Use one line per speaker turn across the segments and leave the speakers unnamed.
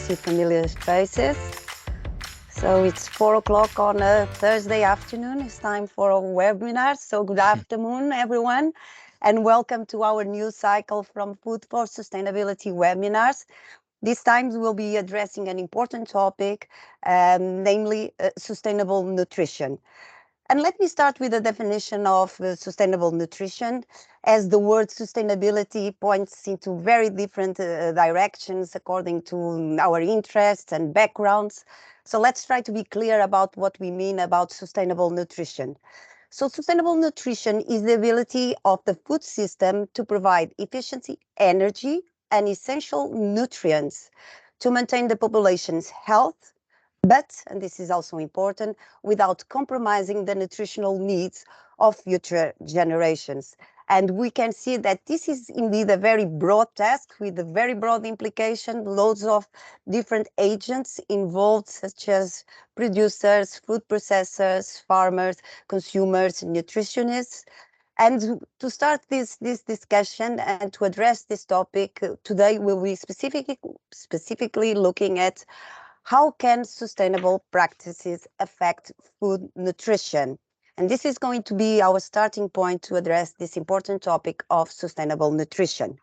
see familiar faces. So it's 4 o'clock on a Thursday afternoon. It's time for a webinar. So good afternoon, everyone, and welcome to our new cycle from Food for Sustainability webinars. This time we'll be addressing an important topic, namely sustainable nutrition. And let me start with a definition of sustainable nutrition, as the word sustainability points into very different directions according to our interests and backgrounds. So let's try to be clear about what we mean about sustainable nutrition. So sustainable nutrition is the ability of the food system to provide efficiency, energy, and essential nutrients to maintain the population's health, but, and this is also important, without compromising the nutritional needs of future generations. And we can see that this is indeed a very broad task with a very broad implication, loads of different agents involved, such as producers, food processors, farmers, consumers, nutritionists. And to start this discussion and to address this topic, today we'll be specifically looking at how can sustainable practices affect food nutrition? And this is going to be our starting point to address this important topic of sustainable nutrition.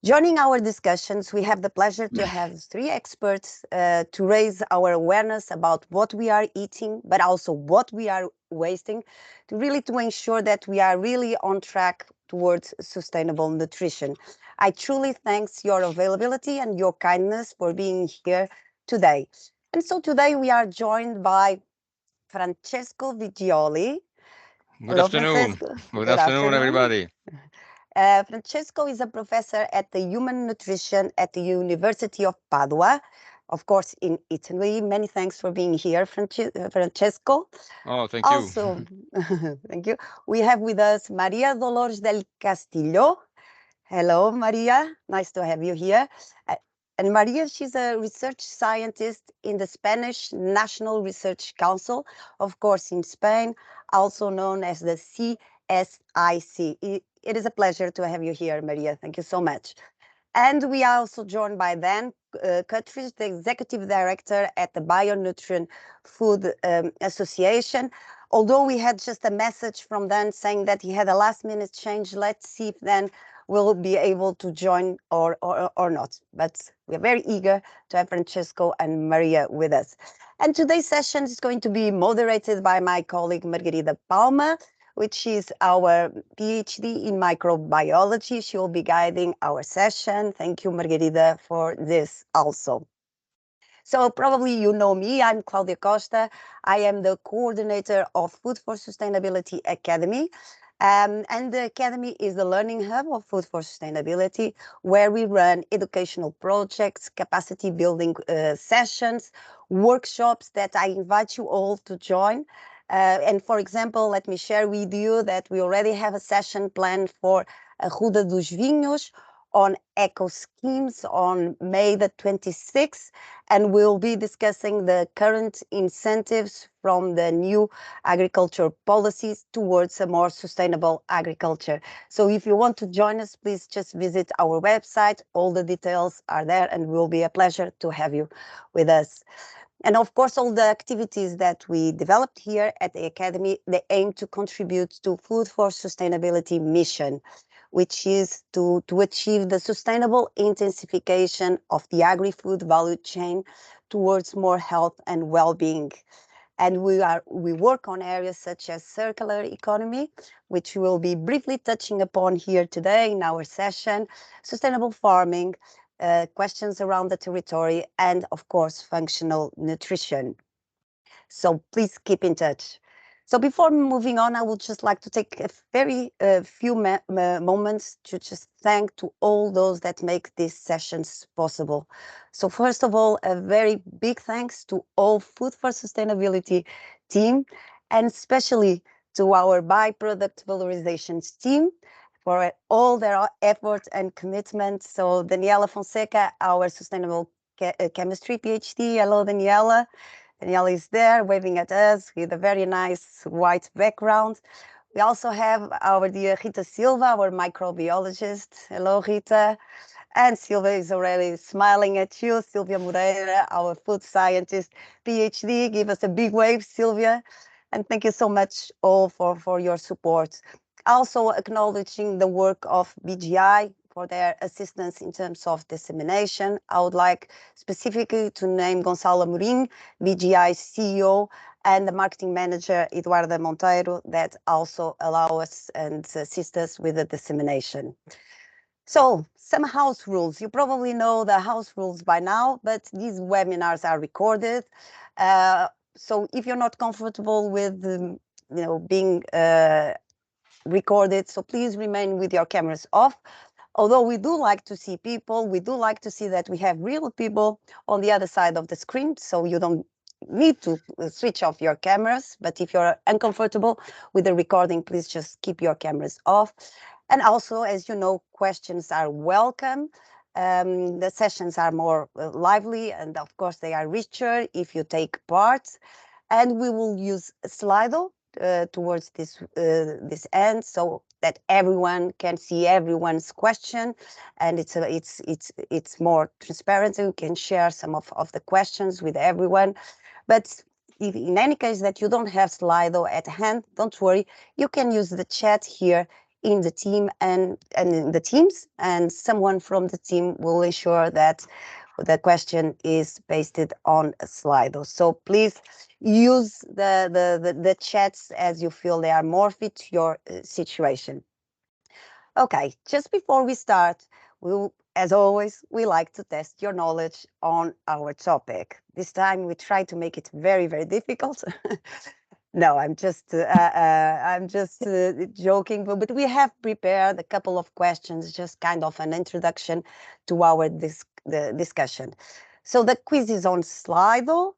Joining our discussions, we have the pleasure to have three experts to raise our awareness about what we are eating, but also what we are wasting, to ensure that we are really on track towards sustainable nutrition. I truly thank your availability and your kindness for being here today. And so today we are joined by Francesco Visioli.
Good afternoon. Good afternoon, everybody.
Francesco is a professor at the Human Nutrition at the University of Padua, of course, in Italy. Many thanks for being here, Francesco.
Oh, thank you.
Also, thank you. We have with us Maria Dolores del Castillo. Hello, Maria. Nice to have you here. And Maria, she's a research scientist in the Spanish National Research Council, of course, in Spain, also known as the CSIC. It is a pleasure to have you here, Maria. Thank you so much. And we are also joined by Dan Cuttridge, the Executive Director at the Bionutrient Food Association. Although we had just a message from Dan saying that he had a last-minute change, let's see if Dan will be able to join or not. But we're very eager to have Francesco and Maria with us. And today's session is going to be moderated by my colleague Margarida Palma, which is our PhD in microbiology. She will be guiding our session. Thank you, Margarida, for this also. So probably you know me, I'm Claudia Costa. I am the coordinator of Food for Sustainability Academy. And the Academy is the learning hub of Food for Sustainability, where we run educational projects, capacity building sessions, workshops that I invite you all to join. And for example, let me share with you that we already have a session planned for Ruda dos Vinhos on eco schemes on May the 26th, and we'll be discussing the current incentives from the new agriculture policies towards a more sustainable agriculture. So if you want to join us, please just visit our website. All the details are there, and it will be a pleasure to have you with us. And of course, all the activities that we developed here at the Academy, they aim to contribute to Food for Sustainability mission, which is to achieve the sustainable intensification of the agri-food value chain towards more health and well-being. And we work on areas such as circular economy, which we will be briefly touching upon here today in our session, sustainable farming, questions around the territory, and of course, functional nutrition. So please keep in touch. So before moving on, I would just like to take a very few moments to just thank to all those that make these sessions possible. So first of all, a very big thanks to all Food for Sustainability team, and especially to our byproduct valorizations team for all their effort and commitment. So Daniela Fonseca, our sustainable chemistry PhD. Hello, Daniela. Daniela is there waving at us with a very nice white background. We also have our dear Rita Silva, our microbiologist. Hello, Rita. And Silvia is already smiling at you. Silvia Moreira, our food scientist, PhD. Give us a big wave, Silvia. And thank you so much all for your support. Also acknowledging the work of BGI for their assistance in terms of dissemination. I would like specifically to name Gonçalo Amorim, BGI CEO, and the marketing manager, Eduarda Monteiro, that also allow us and assist us with the dissemination. So some house rules. You probably know the house rules by now, but these webinars are recorded. So if you're not comfortable with being recorded, so please remain with your cameras off. Although we do like to see people, we do like to see that we have real people on the other side of the screen, so you don't need to switch off your cameras. But if you're uncomfortable with the recording, please just keep your cameras off. And also, as you know, questions are welcome. The sessions are more lively, and of course they are richer if you take part. And we will use Slido towards this end, so that everyone can see everyone's question, and it's more transparent, and we can share some of the questions with everyone. But if in any case that you don't have Slido at hand, don't worry, you can use the chat here in the team and in the teams, and someone from the team will ensure that the question is pasted on Slido. So please use the chats as you feel they are more fit to your situation. Okay, just before we start, as always, we like to test your knowledge on our topic. This time we try to make it very, very difficult. No, I'm just joking, but we have prepared a couple of questions, just kind of an introduction to our discussion. So the quiz is on Slido.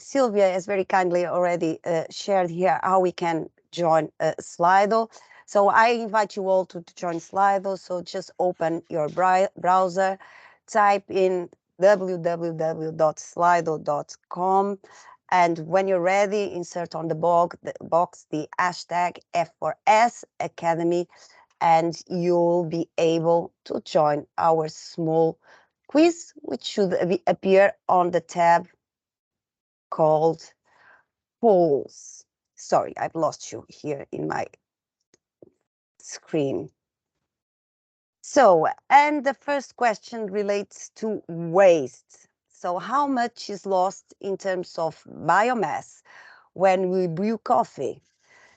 Sylvia has very kindly already shared here how we can join Slido. So I invite you all to join Slido. So just open your browser, type in www.slido.com. And when you're ready, insert on the box the hashtag F4S Academy, and you'll be able to join our small quiz, which should appear on the tab called Polls. Sorry, I've lost you here in my screen. So, and the first question relates to waste. So how much is lost in terms of biomass when we brew coffee?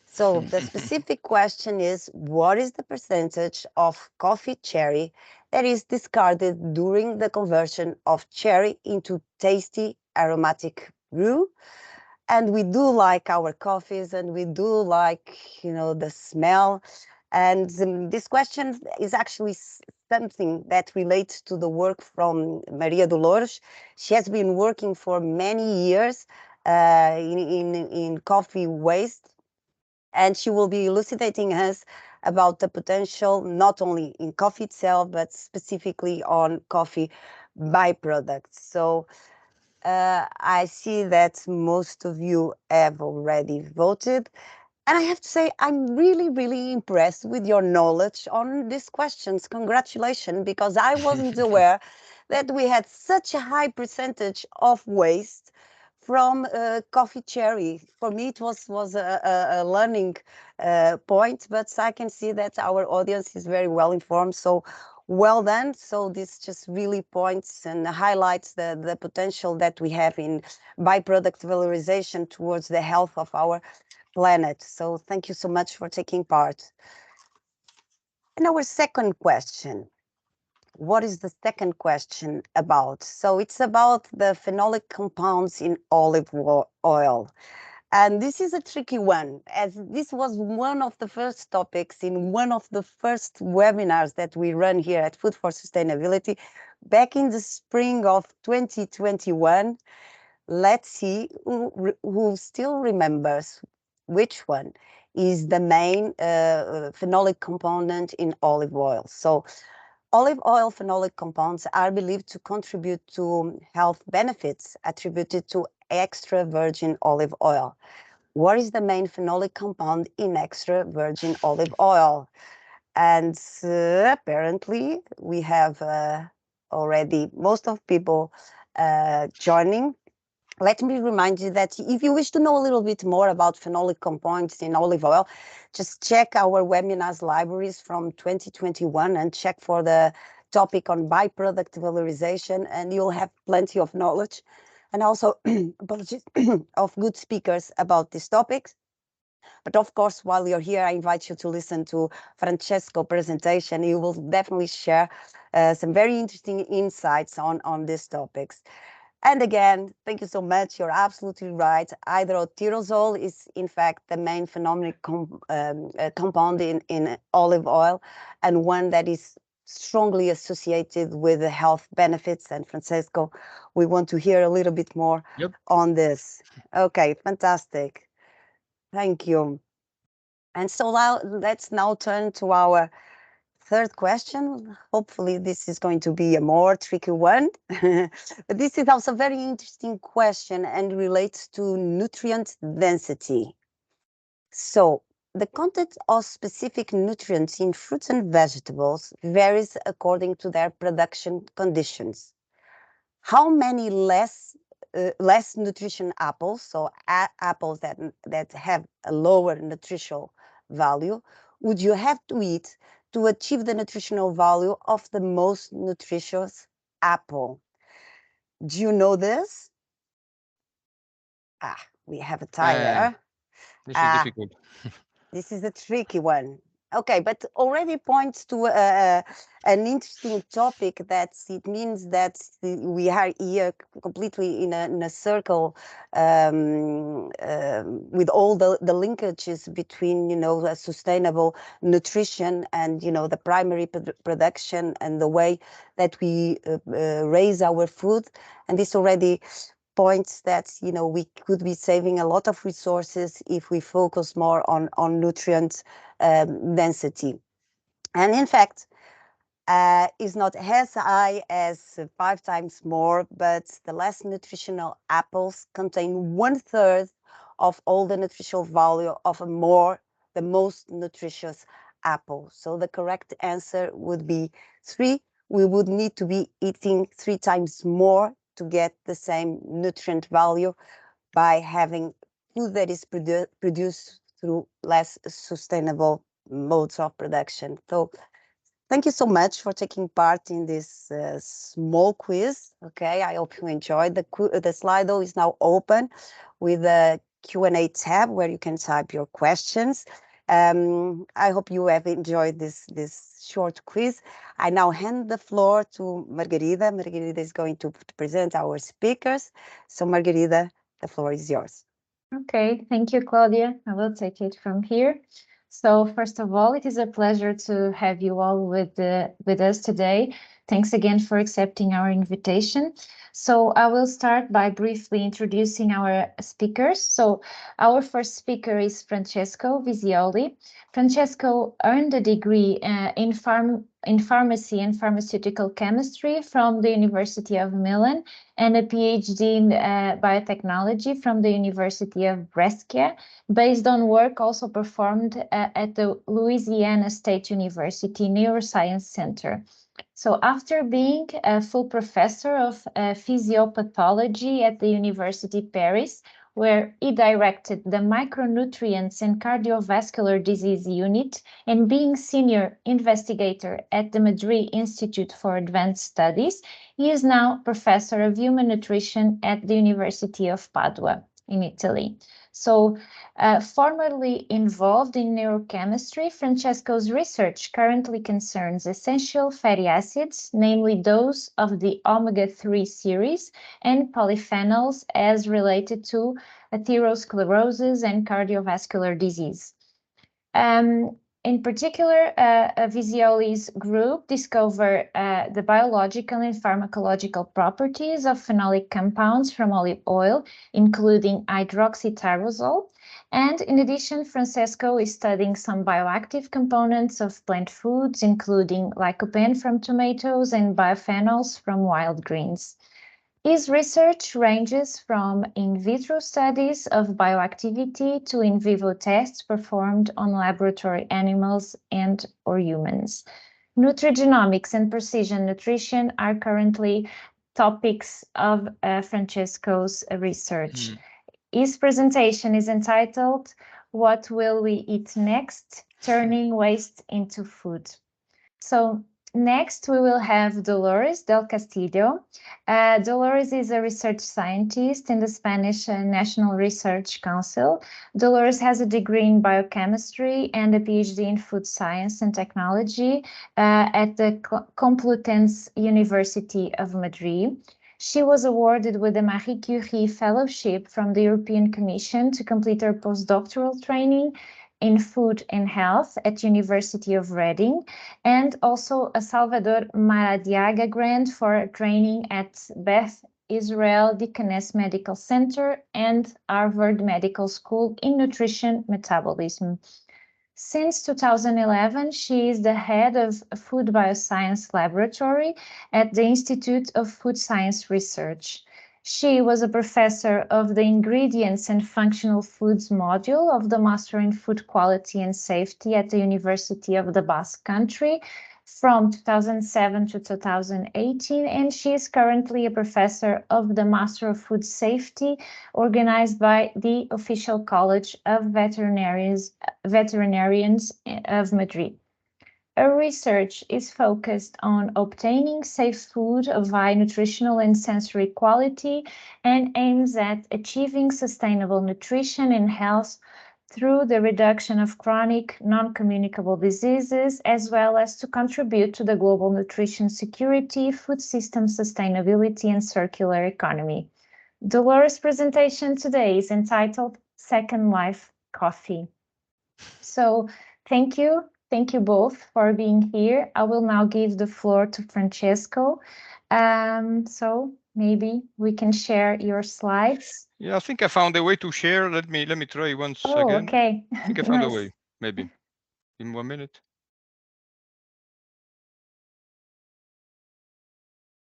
So the specific question is, what is the percentage of coffee cherry that is discarded during the conversion of cherry into tasty aromatic brew? And we do like our coffees, and we do like, the smell. And this question is actually something that relates to the work from Maria Dolores. She has been working for many years in coffee waste, and she will be elucidating us about the potential not only in coffee itself, but specifically on coffee byproducts. So I see that most of you have already voted. And I have to say, I'm really, really impressed with your knowledge on these questions. Congratulations, because I wasn't aware that we had such a high percentage of waste from coffee cherry. For me, it was a learning point, but I can see that our audience is very well informed. So well done. So this just really points and highlights the potential that we have in byproduct valorization towards the health of our planet. So thank you so much for taking part. And our second question. What is the second question about? So it's about the phenolic compounds in olive oil. And this is a tricky one, as this was one of the first topics in one of the first webinars that we run here at Food for Sustainability back in the spring of 2021. Let's see who still remembers which one is the main phenolic component in olive oil. So olive oil phenolic compounds are believed to contribute to health benefits attributed to extra virgin olive oil. What is the main phenolic compound in extra virgin olive oil? And apparently we have already most of people joining. Let me remind you that if you wish to know a little bit more about phenolic compounds in olive oil, just check our webinars libraries from 2021 and check for the topic on byproduct valorization, and you'll have plenty of knowledge and also apologies, of good speakers about these topics. But of course, while you're here, I invite you to listen to Francesco's presentation. He will definitely share some very interesting insights on these topics. And again, thank you so much. You're absolutely right. Hydrotyrosol is, in fact, the main phenolic compound in olive oil, and one that is strongly associated with the health benefits. And Francesco, we want to hear a little bit more on this. Okay, fantastic. Thank you. And so now let's now turn to our third question. Hopefully this is going to be a more tricky one. But this is also a very interesting question and relates to nutrient density. So the content of specific nutrients in fruits and vegetables varies according to their production conditions. How many less nutrition apples, so apples that have a lower nutritional value, would you have to eat to achieve the nutritional value of the most nutritious apple? Do you know this? We have a timer.
This is difficult.
This is a tricky one. Okay, but already points to an interesting topic, that it means that we are here completely in a circle with all the linkages between, sustainable nutrition and, the primary production and the way that we raise our food. And this already points that we could be saving a lot of resources if we focus more on nutrient density. And in fact, is not as high as 5 times more, but the less nutritional apples contain 1/3 of all the nutritional value of the most nutritious apple. So the correct answer would be 3. We would need to be eating 3 times more to get the same nutrient value by having food that is produced through less sustainable modes of production. So thank you so much for taking part in this small quiz. Okay, I hope you enjoyed. The Slido is now open with a Q&A tab where you can type your questions. I hope you have enjoyed this short quiz. I now hand the floor to Margarida. Margarida is going to present our speakers. So Margarida, the floor is yours.
Okay, thank you, Claudia. I will take it from here. So first of all, it is a pleasure to have you all with us today. Thanks again for accepting our invitation. So I will start by briefly introducing our speakers. So our first speaker is Francesco Visioli. Francesco earned a degree in pharmacy and pharmaceutical chemistry from the University of Milan and a PhD in biotechnology from the University of Brescia, based on work also performed at the Louisiana State University Neuroscience Center. So after being a full professor of physiopathology at the University Paris, where he directed the micronutrients and cardiovascular disease unit, and being senior investigator at the Madrid Institute for Advanced Studies, he is now professor of human nutrition at the University of Padua in Italy. So, formerly involved in neurochemistry, Francesco's research currently concerns essential fatty acids, namely those of the omega-3 series, and polyphenols as related to atherosclerosis and cardiovascular disease. In particular, Visioli's group discovered the biological and pharmacological properties of phenolic compounds from olive oil, including hydroxytyrosol. And in addition, Francesco is studying some bioactive components of plant foods, including lycopene from tomatoes and biophenols from wild greens. His research ranges from in vitro studies of bioactivity to in vivo tests performed on laboratory animals and or humans. Nutrigenomics and precision nutrition are currently topics of Francesco's research. His presentation is entitled, "What Will We Eat Next? Turning Waste into Food." So next we will have Dolores del Castillo. Dolores is a research scientist in the Spanish National Research Council. Dolores has a degree in biochemistry and a PhD in food science and technology at the Complutense University of Madrid. She was awarded with the Marie Curie Fellowship from the European Commission to complete her postdoctoral training in food and health at University of Reading, and also a Salvador Maradiaga grant for training at Beth Israel Deaconess Medical Center and Harvard Medical School in nutrition metabolism. Since 2011, she is the head of a food bioscience laboratory at the Institute of Food Science Research. She was a professor of the Ingredients and Functional Foods module of the Master in Food Quality and Safety at the University of the Basque Country from 2007 to 2018, and she is currently a professor of the Master of Food Safety organized by the Official College of Veterinarians of Madrid. Her research is focused on obtaining safe food of high nutritional and sensory quality and aims at achieving sustainable nutrition and health through the reduction of chronic non-communicable diseases, as well as to contribute to the global nutrition security, food system sustainability, and circular economy. Dolores' presentation today is entitled Second Life Coffee. So thank you both for being here. I will now give the floor to Francesco. So maybe we can share your slides.
Yeah, I think I found a way to share. Let me try once again.
Okay.
I think I found a way. Maybe in 1 minute.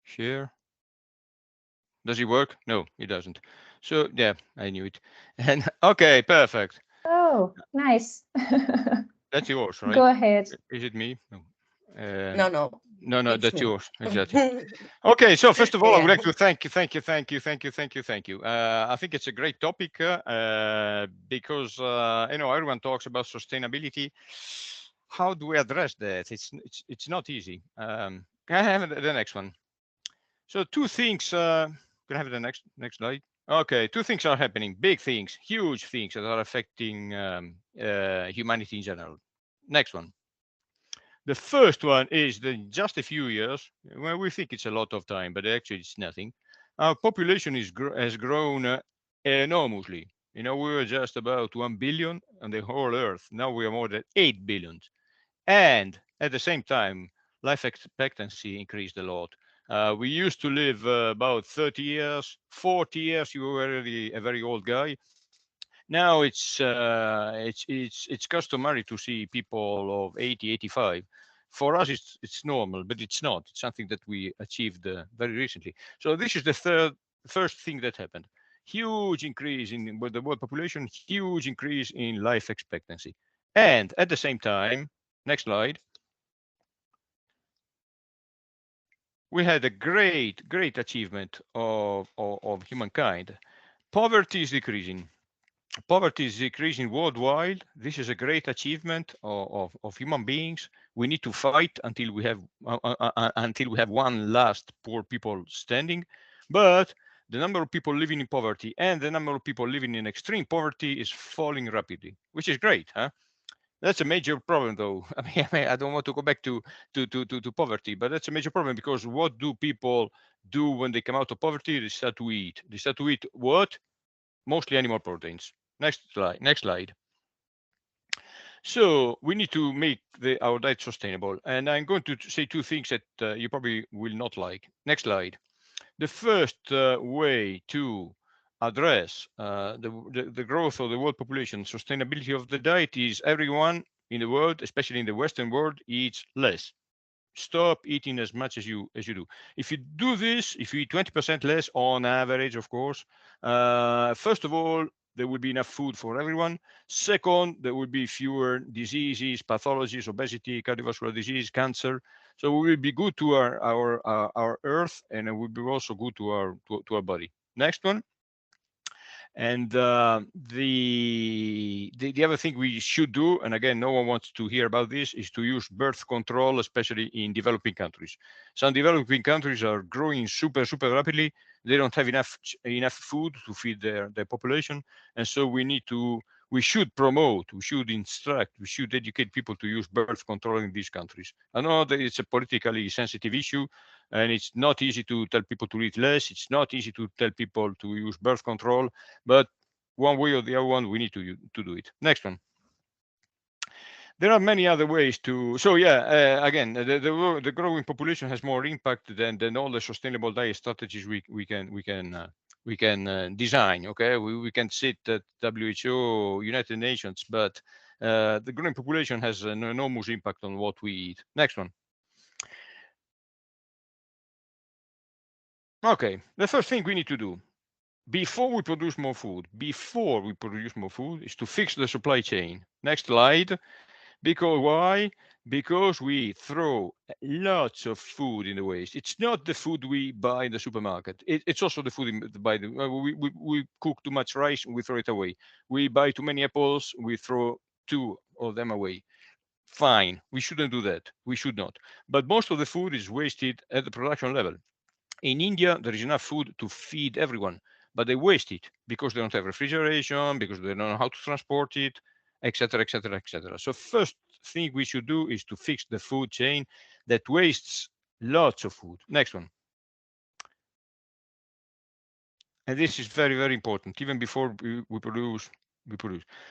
Share. Does it work? No, it doesn't. So yeah, I knew it. And okay, perfect.
Oh, nice.
That's yours, right?
Go ahead.
Is it me? No.
No,
That's yours. Exactly. Okay, so first of all, I would like to thank you. I think it's a great topic because everyone talks about sustainability. How do we address that? It's not easy. Can I have the next one? So two things. Can I have the next slide? Okay, two things are happening. Big things, huge things that are affecting humanity in general. Next one. The first one is that just a few years, well, we think it's a lot of time, but actually it's nothing. Our population has grown enormously. We were just about 1 billion on the whole Earth. Now we are more than 8 billion. And at the same time, life expectancy increased a lot. We used to live about 30 years, 40 years. You were already a very old guy. Now it's customary to see people of 80, 85. For us, it's normal, but it's not. It's something that we achieved very recently. So this is the first thing that happened. Huge increase in the world population, huge increase in life expectancy. And at the same time, next slide, we had a great achievement of humankind. Poverty is decreasing. Poverty is decreasing worldwide. This is a great achievement of human beings. We need to fight until we have one last poor people standing. But the number of people living in poverty and the number of people living in extreme poverty is falling rapidly, which is great, huh? That's a major problem, though. I mean, I don't want to go back to poverty, but that's a major problem because what do people do when they come out of poverty? They start to eat. They start to eat what? Mostly animal proteins. Next slide. So we need to make our diet sustainable. And I'm going to say two things that you probably will not like. Next slide. The first way to address the growth of the world population, sustainability of the diet is everyone in the world, especially in the Western world, eats less. stop eating as much as you do. If you do this, if you eat 20% less on average, of course, first of all, there will be enough food for everyone. Second, there will be fewer diseases, pathologies, obesity, cardiovascular disease, cancer. So we will be good to our earth, and it will be also good to our body. Next one. And the other thing we should do, and again, no one wants to hear about this, is to use birth control, especially in developing countries. Some developing countries are growing super rapidly. They don't have enough food to feed their population, and so we should promote, we should instruct, we should educate people to use birth control in these countries. I know that it's a politically sensitive issue, and it's not easy to tell people to eat less. It's not easy to tell people to use birth control, but one way or the other one, we need to do it. Next one. There are many other ways to. So yeah, again, the growing population has more impact than all the sustainable diet strategies we can design. Okay, we can sit at WHO, United Nations, but the growing population has an enormous impact on what we eat. Next one. Okay, the first thing we need to do before we produce more food, is to fix the supply chain. Next slide. Because why? Because we throw lots of food in the waste. It's not the food we buy in the supermarket. It's also the food we cook too much rice, we throw it away. We buy too many apples, we throw 2 of them away. Fine, we shouldn't do that. We should not. But most of the food is wasted at the production level. In India, there is enough food to feed everyone, but they waste it because they don't have refrigeration, because they don't know how to transport it, etc., etc., etc. So first thing we should do is to fix the food chain that wastes lots of food. Next one. And this is very important. Even before we produce.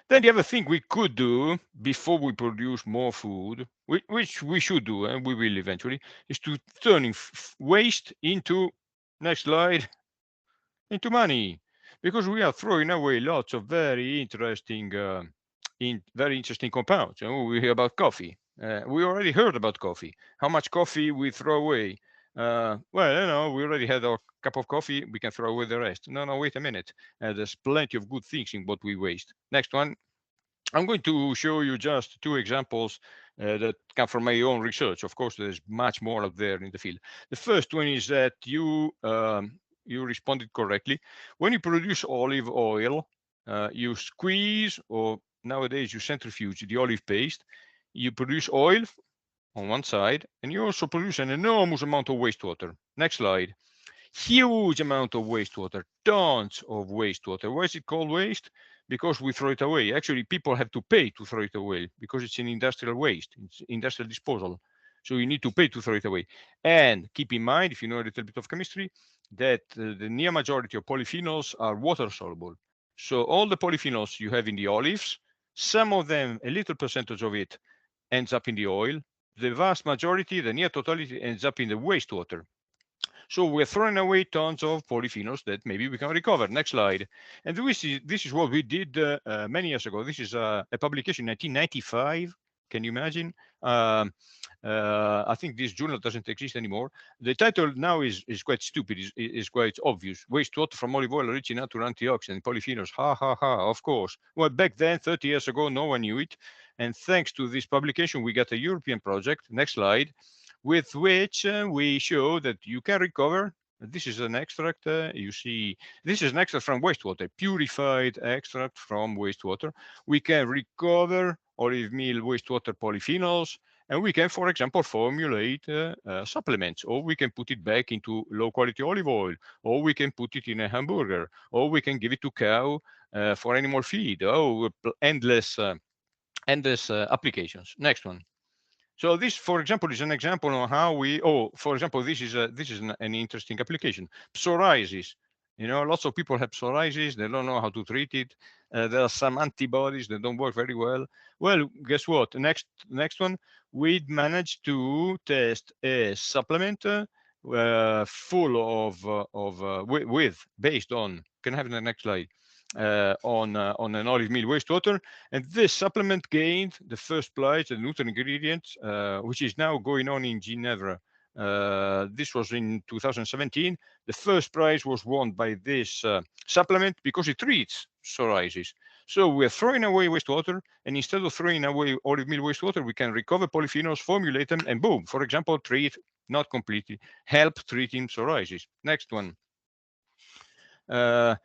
Then the other thing we could do before we produce more food, which we should do, and we will eventually, is to turning waste into, next slide, into money, because we are throwing away lots of very interesting compounds. We hear about coffee. We already heard about coffee. How much coffee we throw away? Well, we already had our cup of coffee. We can throw away the rest. No, wait a minute. There's plenty of good things in what we waste. Next one. I'm going to show you just 2 examples that come from my own research. Of course, there's much more out there in the field. The first one is that you responded correctly. When you produce olive oil, you squeeze, or nowadays you centrifuge the olive paste. You produce oil on one side, and you also produce an enormous amount of wastewater. Next slide. Huge amount of wastewater, tons of wastewater. Why is it called waste? Because we throw it away. Actually, people have to pay to throw it away because it's an industrial waste. It's industrial disposal. So you need to pay to throw it away. And keep in mind, if you know a little bit of chemistry, that the near majority of polyphenols are water soluble. So all the polyphenols you have in the olives, some of them, a little percentage of it ends up in the oil. The vast majority, the near totality, ends up in the wastewater. So we're throwing away tons of polyphenols that maybe we can recover. Next slide. And this is what we did many years ago. This is a publication in 1995. Can you imagine? I think this journal doesn't exist anymore. The title now is quite stupid, is quite obvious. Wastewater from olive oil rich in natural antioxidant, polyphenols. Ha, ha, ha, of course. Well, back then, 30 years ago, no one knew it. And thanks to this publication, we got a European project. Next slide. With which we show that you can recover. This is an extract. You see, this is an extract from wastewater, purified extract from wastewater. We can recover olive meal wastewater polyphenols, and we can, for example, formulate supplements, or we can put it back into low-quality olive oil, or we can put it in a hamburger, or we can give it to cow for animal feed. Oh, endless applications. Next one. So this, for example, is an example of how we. Oh, for example, this is an interesting application. Psoriasis. Lots of people have psoriasis. They don't know how to treat it. There are some antibodies that don't work very well. Well, guess what? Next one, we managed to test a supplement full of based on. Can I have the next slide? on an olive meal wastewater, and this supplement gained the first prize, the nutrient ingredient, which is now going on in Geneva. This was in 2017. The first prize was won by this supplement because it treats psoriasis. So we're throwing away wastewater, and instead of throwing away olive meal wastewater, we can recover polyphenols, formulate them, and boom, for example, treat, not completely, help treating psoriasis. Next one. The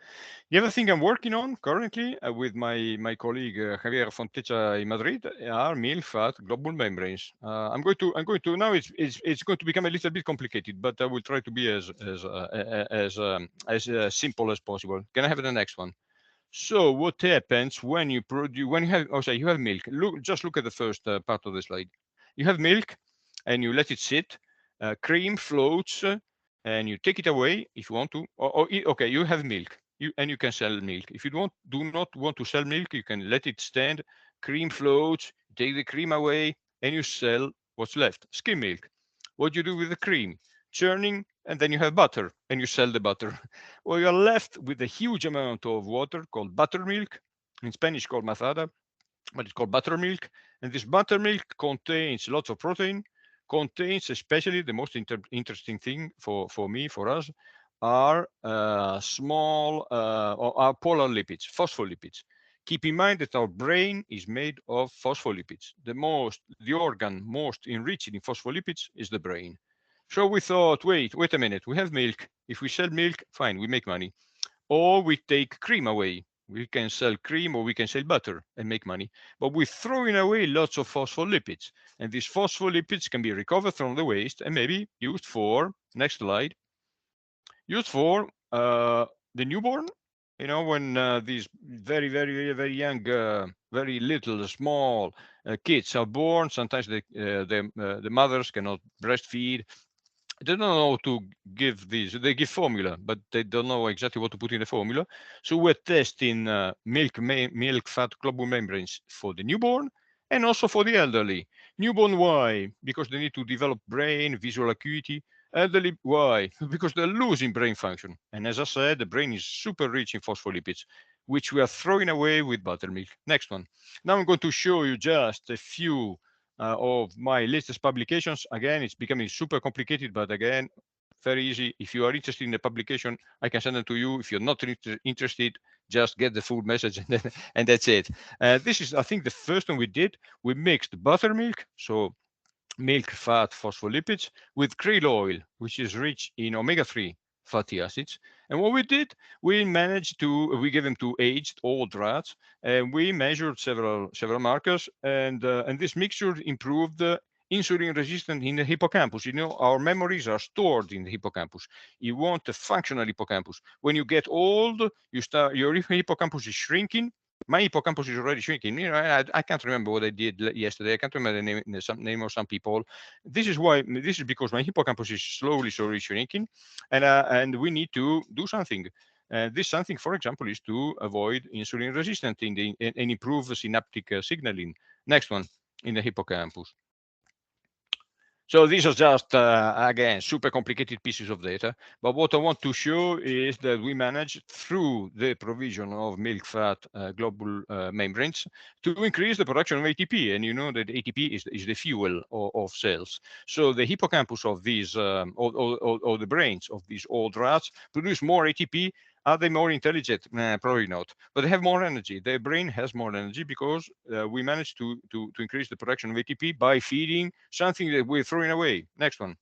other thing I'm working on currently with my colleague Javier Fontecha in Madrid are milk fat globule membranes. I'm going to now it's going to become a little bit complicated, but I will try to be as simple as possible. Can I have the next one? So what happens when you have milk? Just look at the first part of the slide. You have milk, and you let it sit. Cream floats, and you take it away if you want to. Okay, you have milk, and you can sell milk. If you do not want to sell milk, you can let it stand. Cream floats. Take the cream away, and you sell what's left. Skim milk. What do you do with the cream? Churning, and then you have butter, and you sell the butter. Well, you're left with a huge amount of water called buttermilk, in Spanish called mazada, but it's called buttermilk. And this buttermilk contains lots of protein, contains especially the most interesting thing for us, are small or are polar lipids, phospholipids. Keep in mind that our brain is made of phospholipids. The organ most enriched in phospholipids is the brain. So we thought, wait a minute, we have milk. If we sell milk, fine, we make money. Or we take cream away. We can sell cream or we can sell butter and make money. But we're throwing away lots of phospholipids. And these phospholipids can be recovered from the waste and maybe used for, next slide, used for the newborn. You know, when these very, very, very young, very little, small kids are born, sometimes the mothers cannot breastfeed. They don't know to give these. They give formula, but they don't know exactly what to put in the formula. So we're testing milk fat globule membranes for the newborn and also for the elderly. Newborn, why? Because they need to develop brain, visual acuity. Elderly, why? Because they're losing brain function. And as I said, the brain is super rich in phospholipids, which we are throwing away with buttermilk. Next one. Now I'm going to show you just a few of my latest publications. Again, it's becoming super complicated, but again, very easy. If you are interested in the publication, I can send them to you. If you're not interested, just get the full message and that's it. This is, I think, the first one we did. We mixed buttermilk, so milk fat phospholipids, with krill oil, which is rich in omega-3 fatty acids. And what we did, we gave them to aged old rats, and we measured several markers, and this mixture improved the insulin resistance in the hippocampus. You know, our memories are stored in the hippocampus. You want a functional hippocampus. When you get old, your hippocampus is shrinking. My hippocampus is already shrinking. You know, I can't remember what I did yesterday. I can't remember the name of some people. This is because my hippocampus is slowly shrinking, and we need to do something. This something, for example, is to avoid insulin resistance and improve synaptic signaling. Next one, in the hippocampus. So these are just, again, super complicated pieces of data. But what I want to show is that we managed, through the provision of milk fat globule membranes, to increase the production of ATP. And you know that ATP is the fuel of cells. So the hippocampus of these, or the brains of these old rats produce more ATP. Are they more intelligent? Nah, probably not. But they have more energy. Their brain has more energy because we managed to increase the production of ATP by feeding something that we're throwing away. Next one.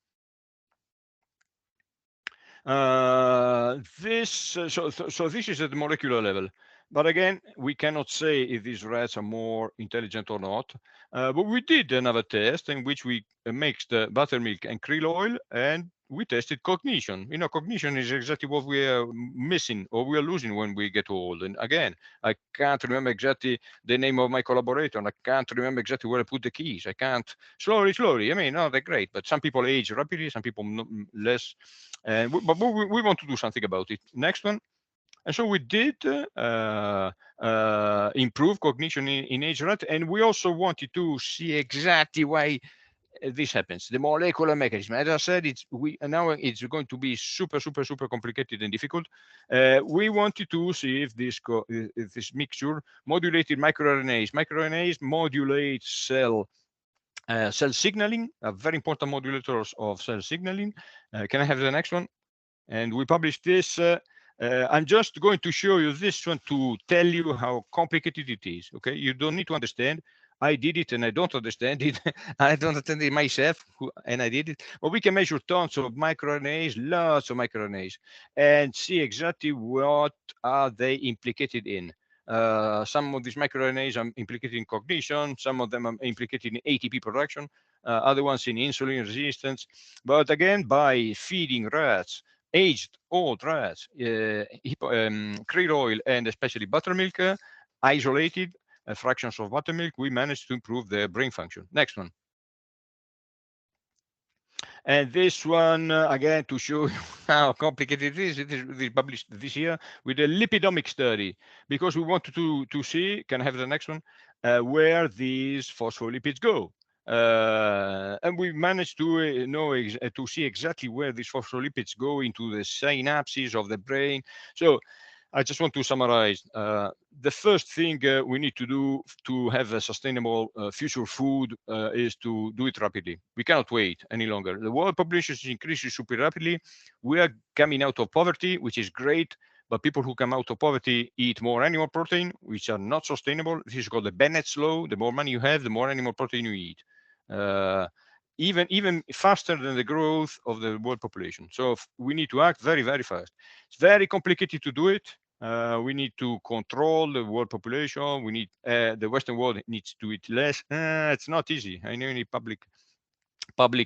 So this is at the molecular level. But again, we cannot say if these rats are more intelligent or not. But we did another test in which we mixed buttermilk and krill oil, and we tested cognition. You know, cognition is exactly what we are missing or we are losing when we get old. And again, I can't remember exactly the name of my collaborator, and I can't remember exactly where I put the keys. I can't. Slowly. I mean, no, they're great, but some people age rapidly, some people less. But we want to do something about it. Next one. And so we did improve cognition in age rat, and we also wanted to see exactly why this happens. The molecular mechanism, as I said, now it's going to be super complicated and difficult. We wanted to see if this mixture modulated microRNAs. MicroRNAs modulate cell signaling, very important modulators of cell signaling. Can I have the next one? And we published this. I'm just going to show you this one to tell you how complicated it is. Okay, you don't need to understand. I did it and I don't understand it. I don't understand it myself and I did it. But we can measure tons of microRNAs, lots of microRNAs, and see exactly what are they implicated in. Some of these microRNAs are implicated in cognition. Some of them are implicated in ATP production. Other ones in insulin resistance. But again, by feeding rats, aged old rats, krill oil and especially buttermilk, isolated fractions of buttermilk, we managed to improve their brain function. Next one. And this one, again, to show you how complicated it is published this year with a lipidomic study, because we wanted to see, can I have the next one, where these phospholipids go. And we managed to to see exactly where these phospholipids go into the synapses of the brain. So I just want to summarize. The first thing we need to do to have a sustainable future food is to do it rapidly. We cannot wait any longer. The world population is increasing super rapidly. We are coming out of poverty, which is great. But people who come out of poverty eat more animal protein, which are not sustainable. This is called the Bennett's law. The more money you have, the more animal protein you eat. Even faster than the growth of the world population. So we need to act very fast. It's very complicated to do it. We need to control the world population. We need the Western world needs to eat less. It's not easy. I know you need public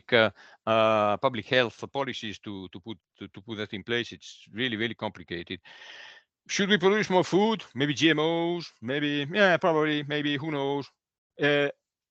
health policies to put that in place. It's really complicated. Should we produce more food? Maybe GMOs, maybe, yeah, probably, maybe, who knows?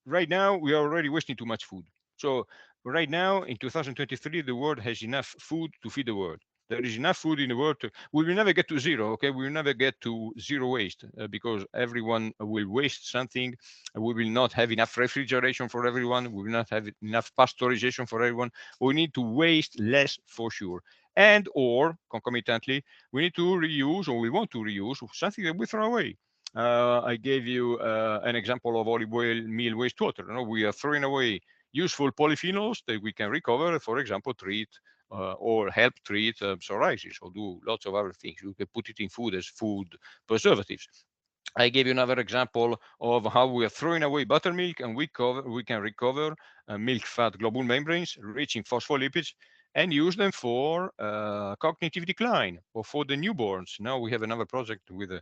Right now, we are already wasting too much food. So right now, in 2023, the world has enough food to feed the world. There is enough food in the world. We will never get to zero, okay? We will never get to zero waste because everyone will waste something. We will not have enough refrigeration for everyone. We will not have enough pasteurization for everyone. We need to waste less for sure. And or concomitantly, we need to reuse, or we want to reuse something that we throw away. I gave you an example of olive oil meal wastewater. You know, we are throwing away useful polyphenols that we can recover, for example, treat or help treat psoriasis, or do lots of other things. You can put it in food as food preservatives. I gave you another example of how we are throwing away buttermilk, and we can recover milk fat globule membranes rich in phospholipids and use them for cognitive decline or for the newborns. Now we have another project with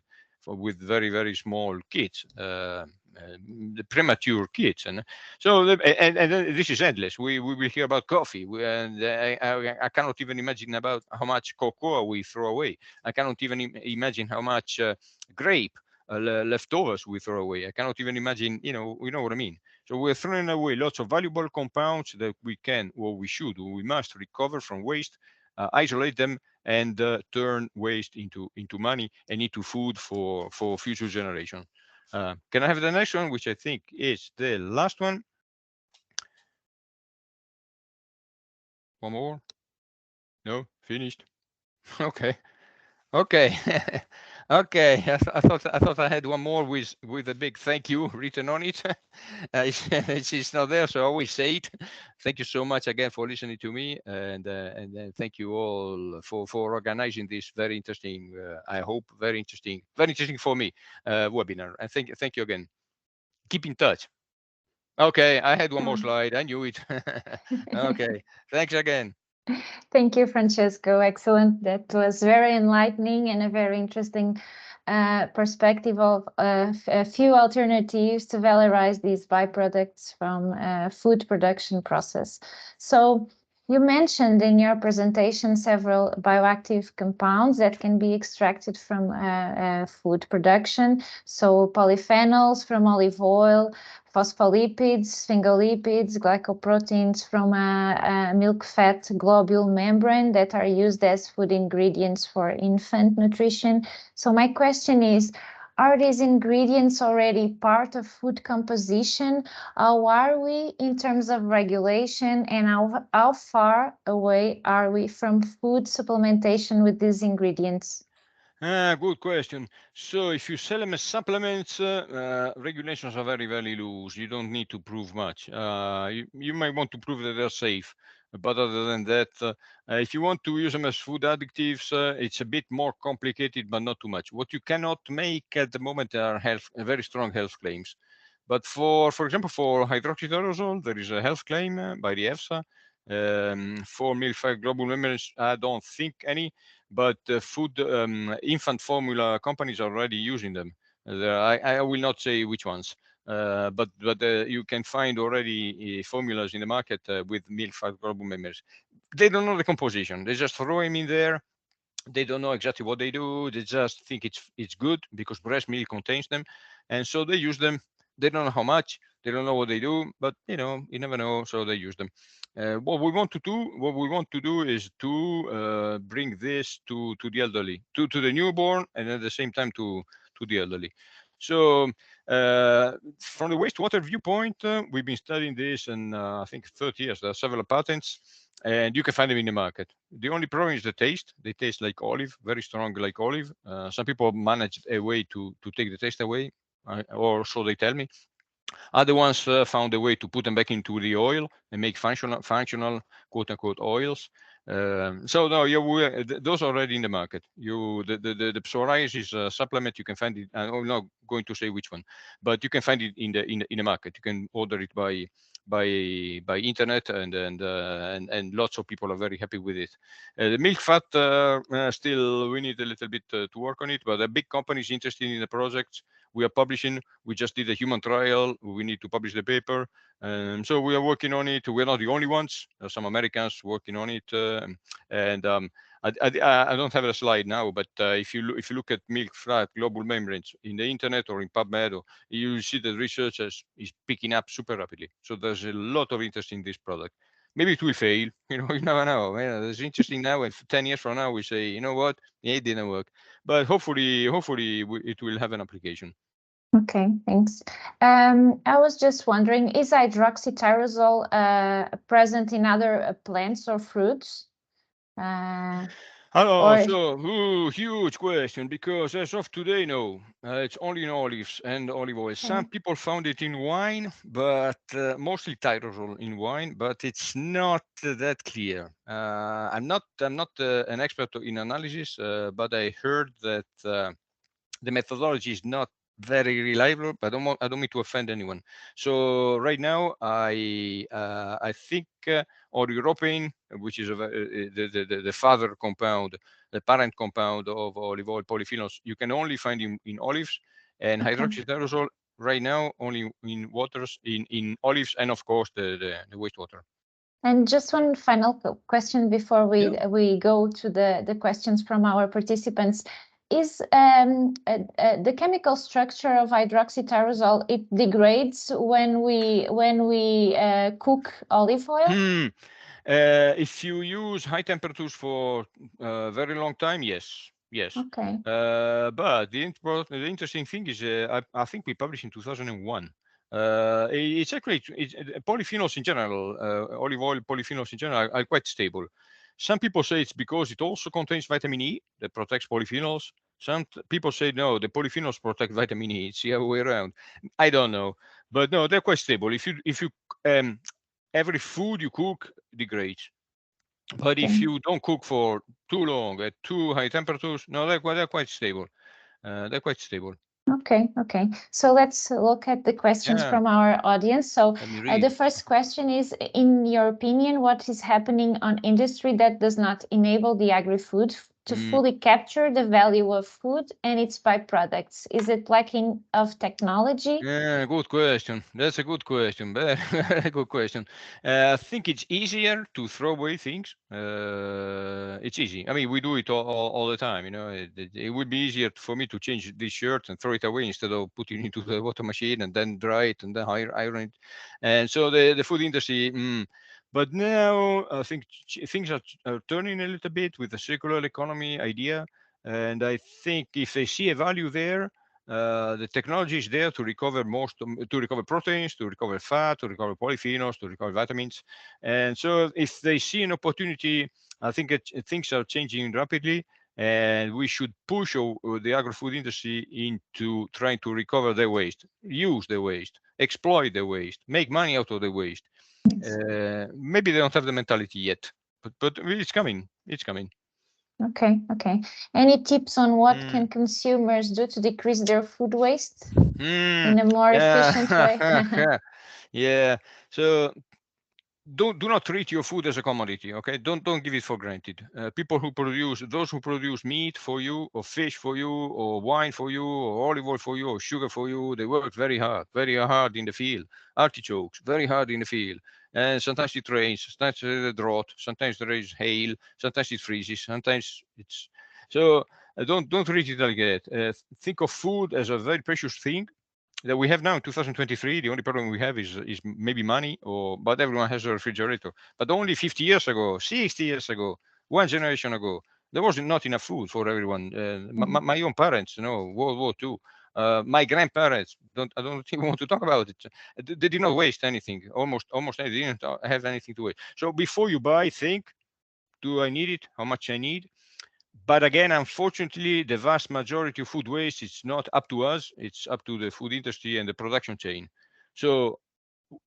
very small kids, the premature kids, and so and this is endless. We will hear about coffee, and I cannot even imagine about how much cocoa we throw away. I cannot even imagine how much grape leftovers we throw away. I cannot even imagine, you know what I mean. So we're throwing away lots of valuable compounds that we can, or we should, or we must recover from waste, isolate them, and turn waste into money and into food for future generations. Can I have the next one, which I think is the last one? One more? No, finished. Okay. Okay. I thought I had one more with a big thank you written on it. It's not there, so I always say it. Thank you so much again for listening to me, and thank you all for organizing this very interesting, I hope very interesting for me, webinar. And thank you again. Keep in touch. Okay, I had one more slide. I knew it. Okay, thanks again.
Thank you, Francesco. Excellent. That was very enlightening and a very interesting perspective of a few alternatives to valorize these byproducts from food production process. So you mentioned in your presentation several bioactive compounds that can be extracted from food production. So polyphenols from olive oil, phospholipids, sphingolipids, glycoproteins from a milk fat globule membrane that are used as food ingredients for infant nutrition. So my question is, are these ingredients already part of food composition? How are we in terms of regulation, and how far away are we from food supplementation with these ingredients?
Good question. So if you sell them as supplements, regulations are very, very loose. You don't need to prove much. You might want to prove that they're safe, but other than that, if you want to use them as food additives, it's a bit more complicated, but not too much. What you cannot make at the moment are very strong health claims. But for example, for hydroxytyrosol, there is a health claim by the EFSA. For milk fat global members, I don't think any, but food infant formula companies are already using them. I will not say which ones, but you can find already formulas in the market with milk fat global members. They don't know the composition. They just throw them in there. They don't know exactly what they do. They just think it's good because breast milk contains them, and so they use them. They don't know how much. They don't know what they do, but you never know, so they use them. What we want to do is to bring this to the elderly, to the newborn, and at the same time to the elderly. So from the wastewater viewpoint, we've been studying this, and I think 30 years. There are several patents, and you can find them in the market. The only problem is the taste. They taste like olive, very strong like olive. Some people managed a way to take the taste away, or so they tell me. Other ones found a way to put them back into the oil and make functional quote unquote oils. So no, yeah, those are already in the market. The psoriasis supplement, you can find it. I'm not going to say which one, but you can find it in the market. You can order it by internet, and lots of people are very happy with it. The milk fat, still we need a little bit to work on it, but the big companies interested in the projects we are publishing. We just did a human trial. We need to publish the paper. So we are working on it. We're not the only ones. There's some Americans working on it. And I don't have a slide now, but if you look at milk fat global membranes in the internet or in PubMed, you see that research is picking up super rapidly. So there's a lot of interest in this product. Maybe it will fail. You never know. It's interesting now. And 10 years from now, we say, you know what? Yeah, it didn't work. But hopefully, it will have an application.
Okay, thanks. I was just wondering, is hydroxytyrosol present in other plants or fruits?
Huge question, because as of today, no, it's only in olives and olive oil. Some people found it in wine, but mostly tyrosol in wine, but it's not that clear. I'm not an expert in analysis, but I heard that the methodology is not very reliable, but I don't mean to offend anyone. So right now, I think or European, which is the father compound, the parent compound of olive oil polyphenols, you can only find in olives, and hydroxytyrosol right now only in waters, in olives, and of course the wastewater.
And just one final question before we go to the questions from our participants. Is the chemical structure of hydroxytyrosol, it degrades when we cook olive oil?
If you use high temperatures for a very long time, yes.
Okay.
But the interesting thing is, I think we published in 2001. It's actually polyphenols in general, olive oil polyphenols in general are quite stable. Some people say it's because it also contains vitamin E that protects polyphenols. Some people say no, the polyphenols protect vitamin E. It's the other way around. I don't know, but no, they're quite stable. If you every food you cook degrades, but if you don't cook for too long at too high temperatures, no, they're quite stable. They're quite stable.
Okay. So let's look at the questions from our audience. So the first question is, in your opinion, what is happening on industry that does not enable the agri-food to fully capture the value of food and its byproducts? Is it lacking of technology?
Yeah, good question. That's a good question. Very good question. I think it's easier to throw away things. It's easy. I mean, we do it all the time. It would be easier for me to change this shirt and throw it away instead of putting it into the water machine and then dry it and then iron it. And so the food industry. But now I think things are turning a little bit with the circular economy idea. And I think if they see a value there, The technology is there to recover proteins, to recover fat, to recover polyphenols, to recover vitamins. And so if they see an opportunity, I think things are changing rapidly, and we should push the agri-food industry into trying to recover their waste, use the waste, exploit the waste, make money out of the waste. Maybe they don't have the mentality yet, but it's coming. It's coming.
Okay. Any tips on what can consumers do to decrease their food waste in a more efficient way?
Yeah. So do not treat your food as a commodity. Okay, don't give it for granted. Those who produce meat for you, or fish for you, or wine for you, or olive oil for you, or sugar for you, they work very hard in the field. Artichokes, very hard in the field. And sometimes it rains, sometimes there's a drought, sometimes there is hail, sometimes it freezes, sometimes it's so. Don't treat it like that. Think of food as a very precious thing that we have now in 2023. The only problem we have is maybe money, but everyone has a refrigerator. But only 50 years ago, 60 years ago, one generation ago, there was not enough food for everyone. My own parents, World War II. My grandparents, I don't even want to talk about it. They did not waste anything. Almost anything. They didn't have anything to waste. So before you buy, think: do I need it? How much I need? But again, unfortunately, the vast majority of food waste, it's not up to us. It's up to the food industry and the production chain. So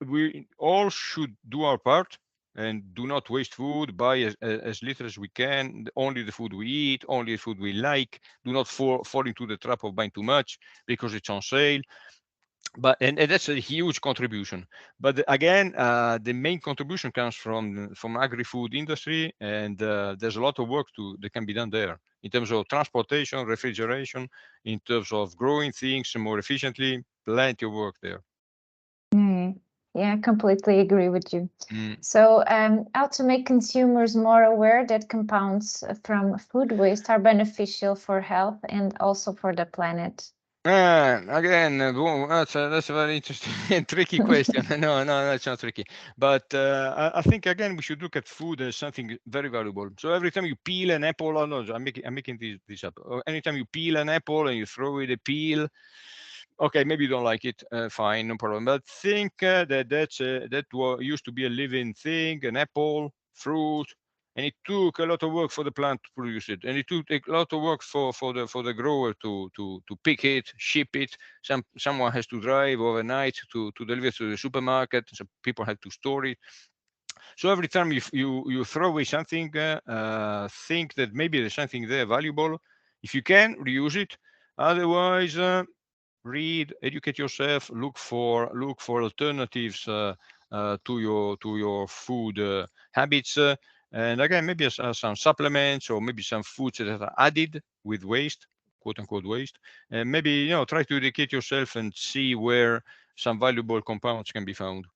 we all should do our part and do not waste food. Buy as little as we can. Only the food we eat, only the food we like. Do not fall into the trap of buying too much because it's on sale. But and that's a huge contribution. But again, the main contribution comes from agri-food industry, and there's a lot of work that can be done there in terms of transportation, refrigeration, in terms of growing things more efficiently. Plenty of work there.
Yeah, completely agree with you. So how to make consumers more aware that compounds from food waste are beneficial for health and also for the planet?
Again, that's a very interesting and tricky question. No, that's not tricky. But I think again we should look at food as something very valuable. So every time you peel an apple, no, I'm making this up. Anytime you peel an apple and you throw away the peel, okay, maybe you don't like it. Fine, no problem. But think that used to be a living thing, an apple, fruit, and it took a lot of work for the plant to produce it, and it took a lot of work for the grower to pick it, ship it. Someone has to drive overnight to deliver to the supermarket. So people had to store it. So every time you throw away something, think that maybe there's something there valuable. If you can, reuse it. Otherwise, read, educate yourself, look for alternatives to your food habits. And again, maybe some supplements, or maybe some foods that are added with waste, quote unquote waste. And maybe try to educate yourself and see where some valuable compounds can be found.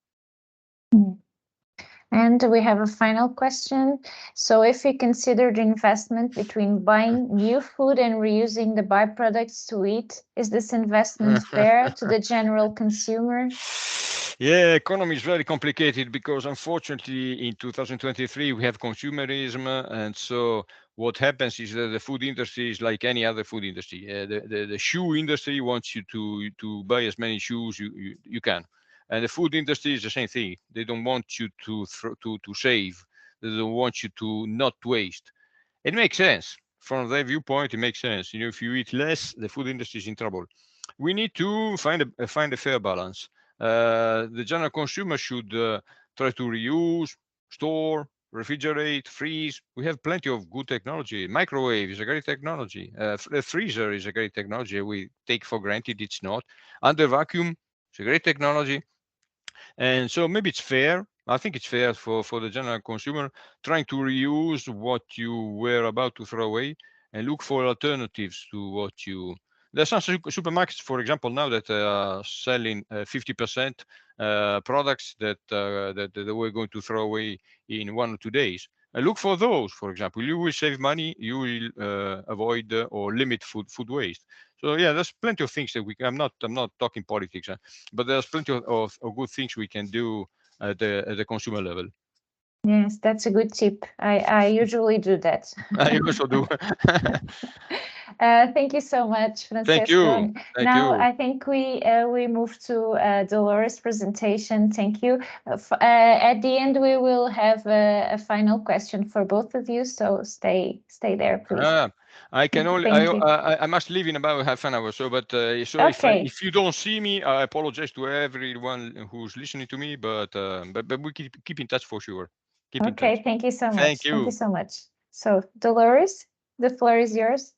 And we have a final question. So if we consider the investment between buying new food and reusing the byproducts to eat, is this investment fair to the general consumer?
Yeah, economy is very complicated because unfortunately in 2023 we have consumerism, and so what happens is that the food industry is like any other food industry. The shoe industry wants you to buy as many shoes you can. And the food industry is the same thing. They don't want you to save. They don't want you to not waste. It makes sense. From their viewpoint, it makes sense. If you eat less, the food industry is in trouble. We need to find a fair balance. The general consumer should try to reuse, store, refrigerate, freeze. We have plenty of good technology. Microwave is a great technology. A freezer is a great technology. We take for granted it's not. Under vacuum, it's a great technology. And so maybe it's fair. I think it's fair for the general consumer trying to reuse what you were about to throw away and look for alternatives to what you. There's some supermarkets, for example, now that are selling 50% products that they were going to throw away in 1 or 2 days. And look for those, for example. You will save money. You will avoid or limit food waste. So yeah, there's plenty of things that I'm not talking politics, but there's plenty of good things we can do at the consumer level.
Yes, that's a good tip. I usually do that.
I also do.
Thank you so much, Francesco.
Thank you.
Now I think we move to Dolores' presentation. Thank you. At the end, we will have a final question for both of you. So stay there, please.
I can only. I must leave in about half an hour. So, but so
Okay.
if you don't see me, I apologize to everyone who's listening to me. But we keep in touch for sure. Keep in touch.
Thank you so much.
Thank you.
Thank you so much. So, Dolores, the floor is yours.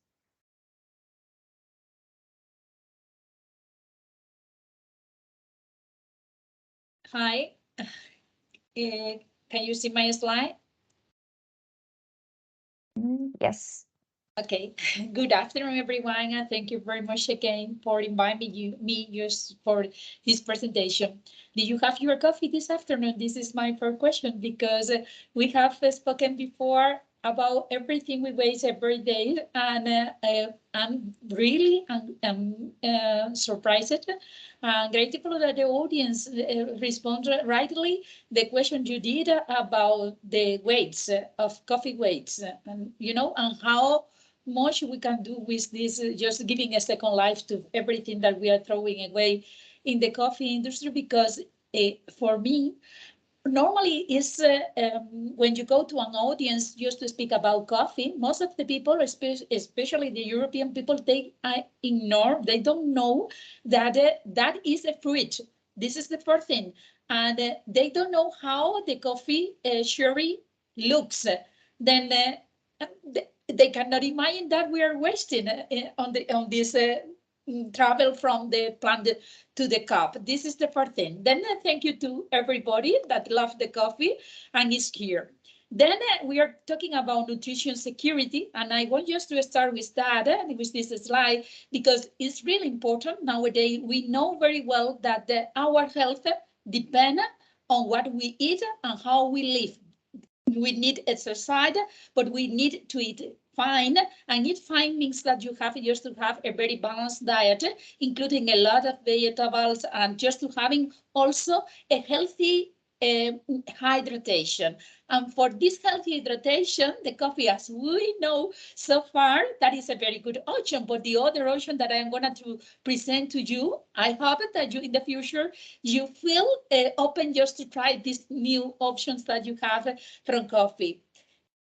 Hi. Can you see my slide?
Yes.
Okay. Good afternoon, everyone, and thank you very much again for inviting me just for this presentation. Did you have your coffee this afternoon? This is my first question because we have spoken before about everything we waste every day, and I'm really surprised and grateful that the audience responded rightly the question you did about the weights of coffee weights, and how much we can do with this, just giving a second life to everything that we are throwing away in the coffee industry. Because for me, normally is when you go to an audience just to speak about coffee, most of the people, especially the European people, they ignore, they don't know that that is a fruit. This is the first thing. And they don't know how the coffee sherry looks. Then they cannot imagine that we are wasting on this travel from the plant to the cup. This is the first thing. Then thank you to everybody that loves the coffee and is here. Then we are talking about nutrition security, and I want just to start with that, with this slide, because it's really important nowadays. We know very well that our health depends on what we eat and how we live. We need exercise, but we need to eat fine. And eat fine means that you have just to have a very balanced diet, including a lot of vegetables, and just to having also a healthy hydration. And for this healthy hydration, the coffee, as we know so far, that is a very good option. But the other option that I'm going to present to you, I hope that you in the future, you feel open just to try these new options that you have from coffee.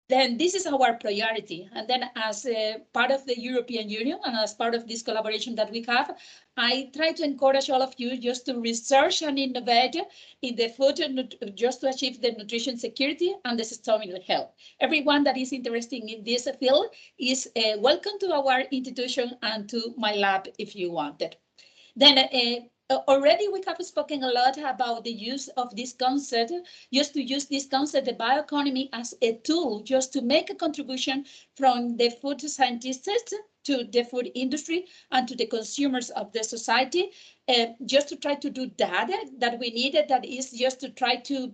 Then this is our priority. And then as part of the European Union and as part of this collaboration that we have, I try to encourage all of you just to research and innovate in the food, just to achieve the nutrition security and the sustainable health. Everyone that is interested in this field is welcome to our institution and to my lab if you want it. Then already we have spoken a lot about the use of this concept, just to use this concept, the bioeconomy, as a tool just to make a contribution from the food scientists to the food industry and to the consumers of the society, just to try to do that we needed, that is just to try to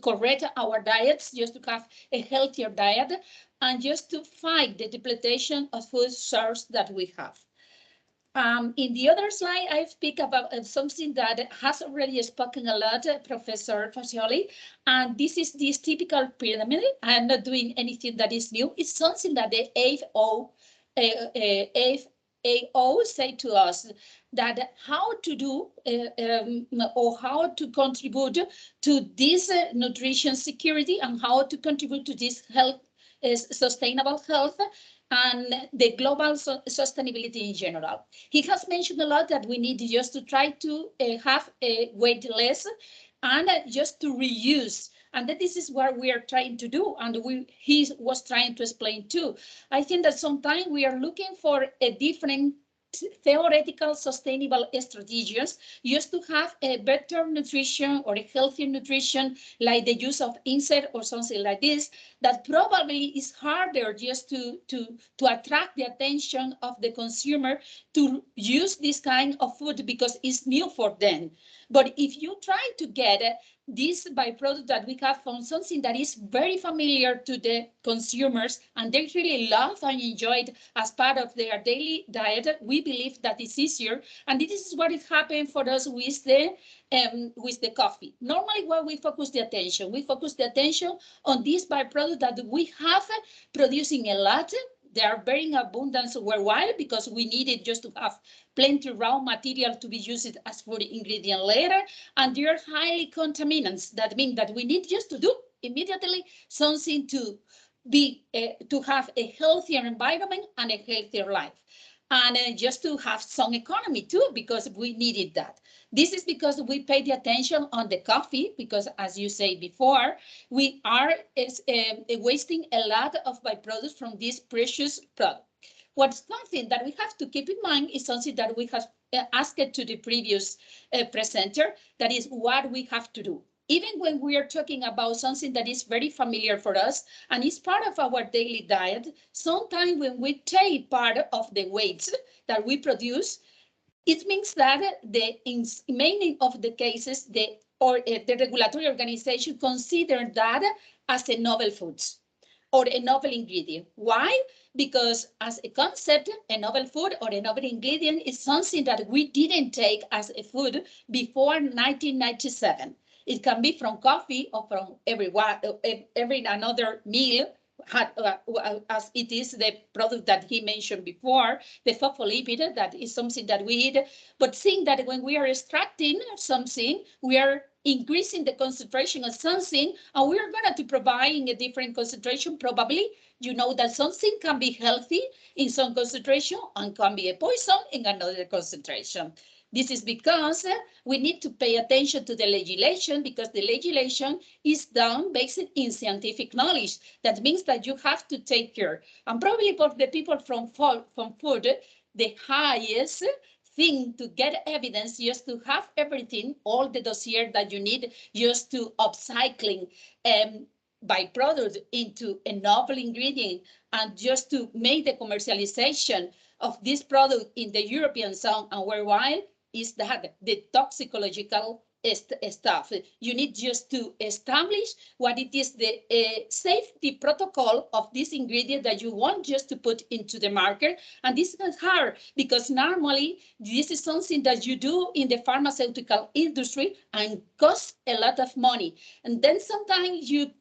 correct our diets, just to have a healthier diet, and just to fight the depletion of food source that we have. In the other slide, I speak about something that has already spoken a lot, Professor Visioli, and this is this typical pyramid. I am not doing anything that is new. It's something that the FAO say to us, that how to do or how to contribute to this nutrition security and how to contribute to this health, sustainable health, and the global sustainability in general. He has mentioned a lot that we need just to try to have a weight less and just to reuse. And that this is what we are trying to do. And he was trying to explain too. I think that sometimes we are looking for a different theoretical sustainable strategies just to have a better nutrition or a healthier nutrition, like the use of insect or something like this, that probably is harder just to attract the attention of the consumer to use this kind of food because it's new for them. But if you try to get this byproduct that we have from something that is very familiar to the consumers and they really love and enjoy it as part of their daily diet, we believe that it's easier. And this is what is happening for us with the coffee. Normally, where we focus the attention on this byproduct that we have producing a lot, They are very in abundance worldwide because we need it just to have plenty raw material to be used as food ingredient later. And they are highly contaminants. That means that we need just to do immediately something to be to have a healthier environment and a healthier life. And just to have some economy too, because we needed that. This is because we pay the attention on the coffee, because as you said before, we are wasting a lot of byproducts from this precious product. What's something that we have to keep in mind is something that we have asked to the previous presenter, that is what we have to do. Even when we are talking about something that is very familiar for us and is part of our daily diet, sometimes when we take part of the weights that we produce, it means that in many of the cases, the regulatory organization consider that as a novel foods or a novel ingredient. Why? Because as a concept, a novel food or a novel ingredient is something that we didn't take as a food before 1997. It can be from coffee or from every another meal, as it is the product that he mentioned before, the phospholipid, that is something that we eat. But think that when we are extracting something, we are increasing the concentration of something, and we are going to provide in a different concentration. Probably, you know that something can be healthy in some concentration and can be a poison in another concentration. This is because we need to pay attention to the legislation, because the legislation is done based in scientific knowledge. That means that you have to take care. And probably for the people from food, the highest thing to get evidence, just to have everything, all the dossier that you need, just to upcycling byproduct into a novel ingredient, and just to make the commercialization of this product in the European zone and worldwide, is that the toxicological stuff. You need just to establish what it is, the safety protocol of this ingredient that you want just to put into the market. And this is hard because normally this is something that you do in the pharmaceutical industry and costs a lot of money. And then sometimes you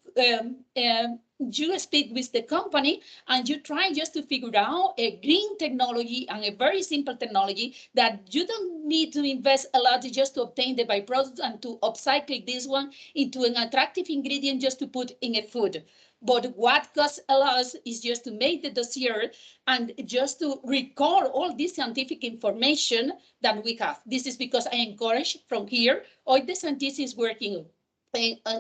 speak with the company and you try just to figure out a green technology and a very simple technology that you don't need to invest a lot just to obtain the byproducts and to upcycle this one into an attractive ingredient just to put in a food. But what costs a lot is just to make the dossier and just to record all this scientific information that we have. This is because I encourage from here all the scientists working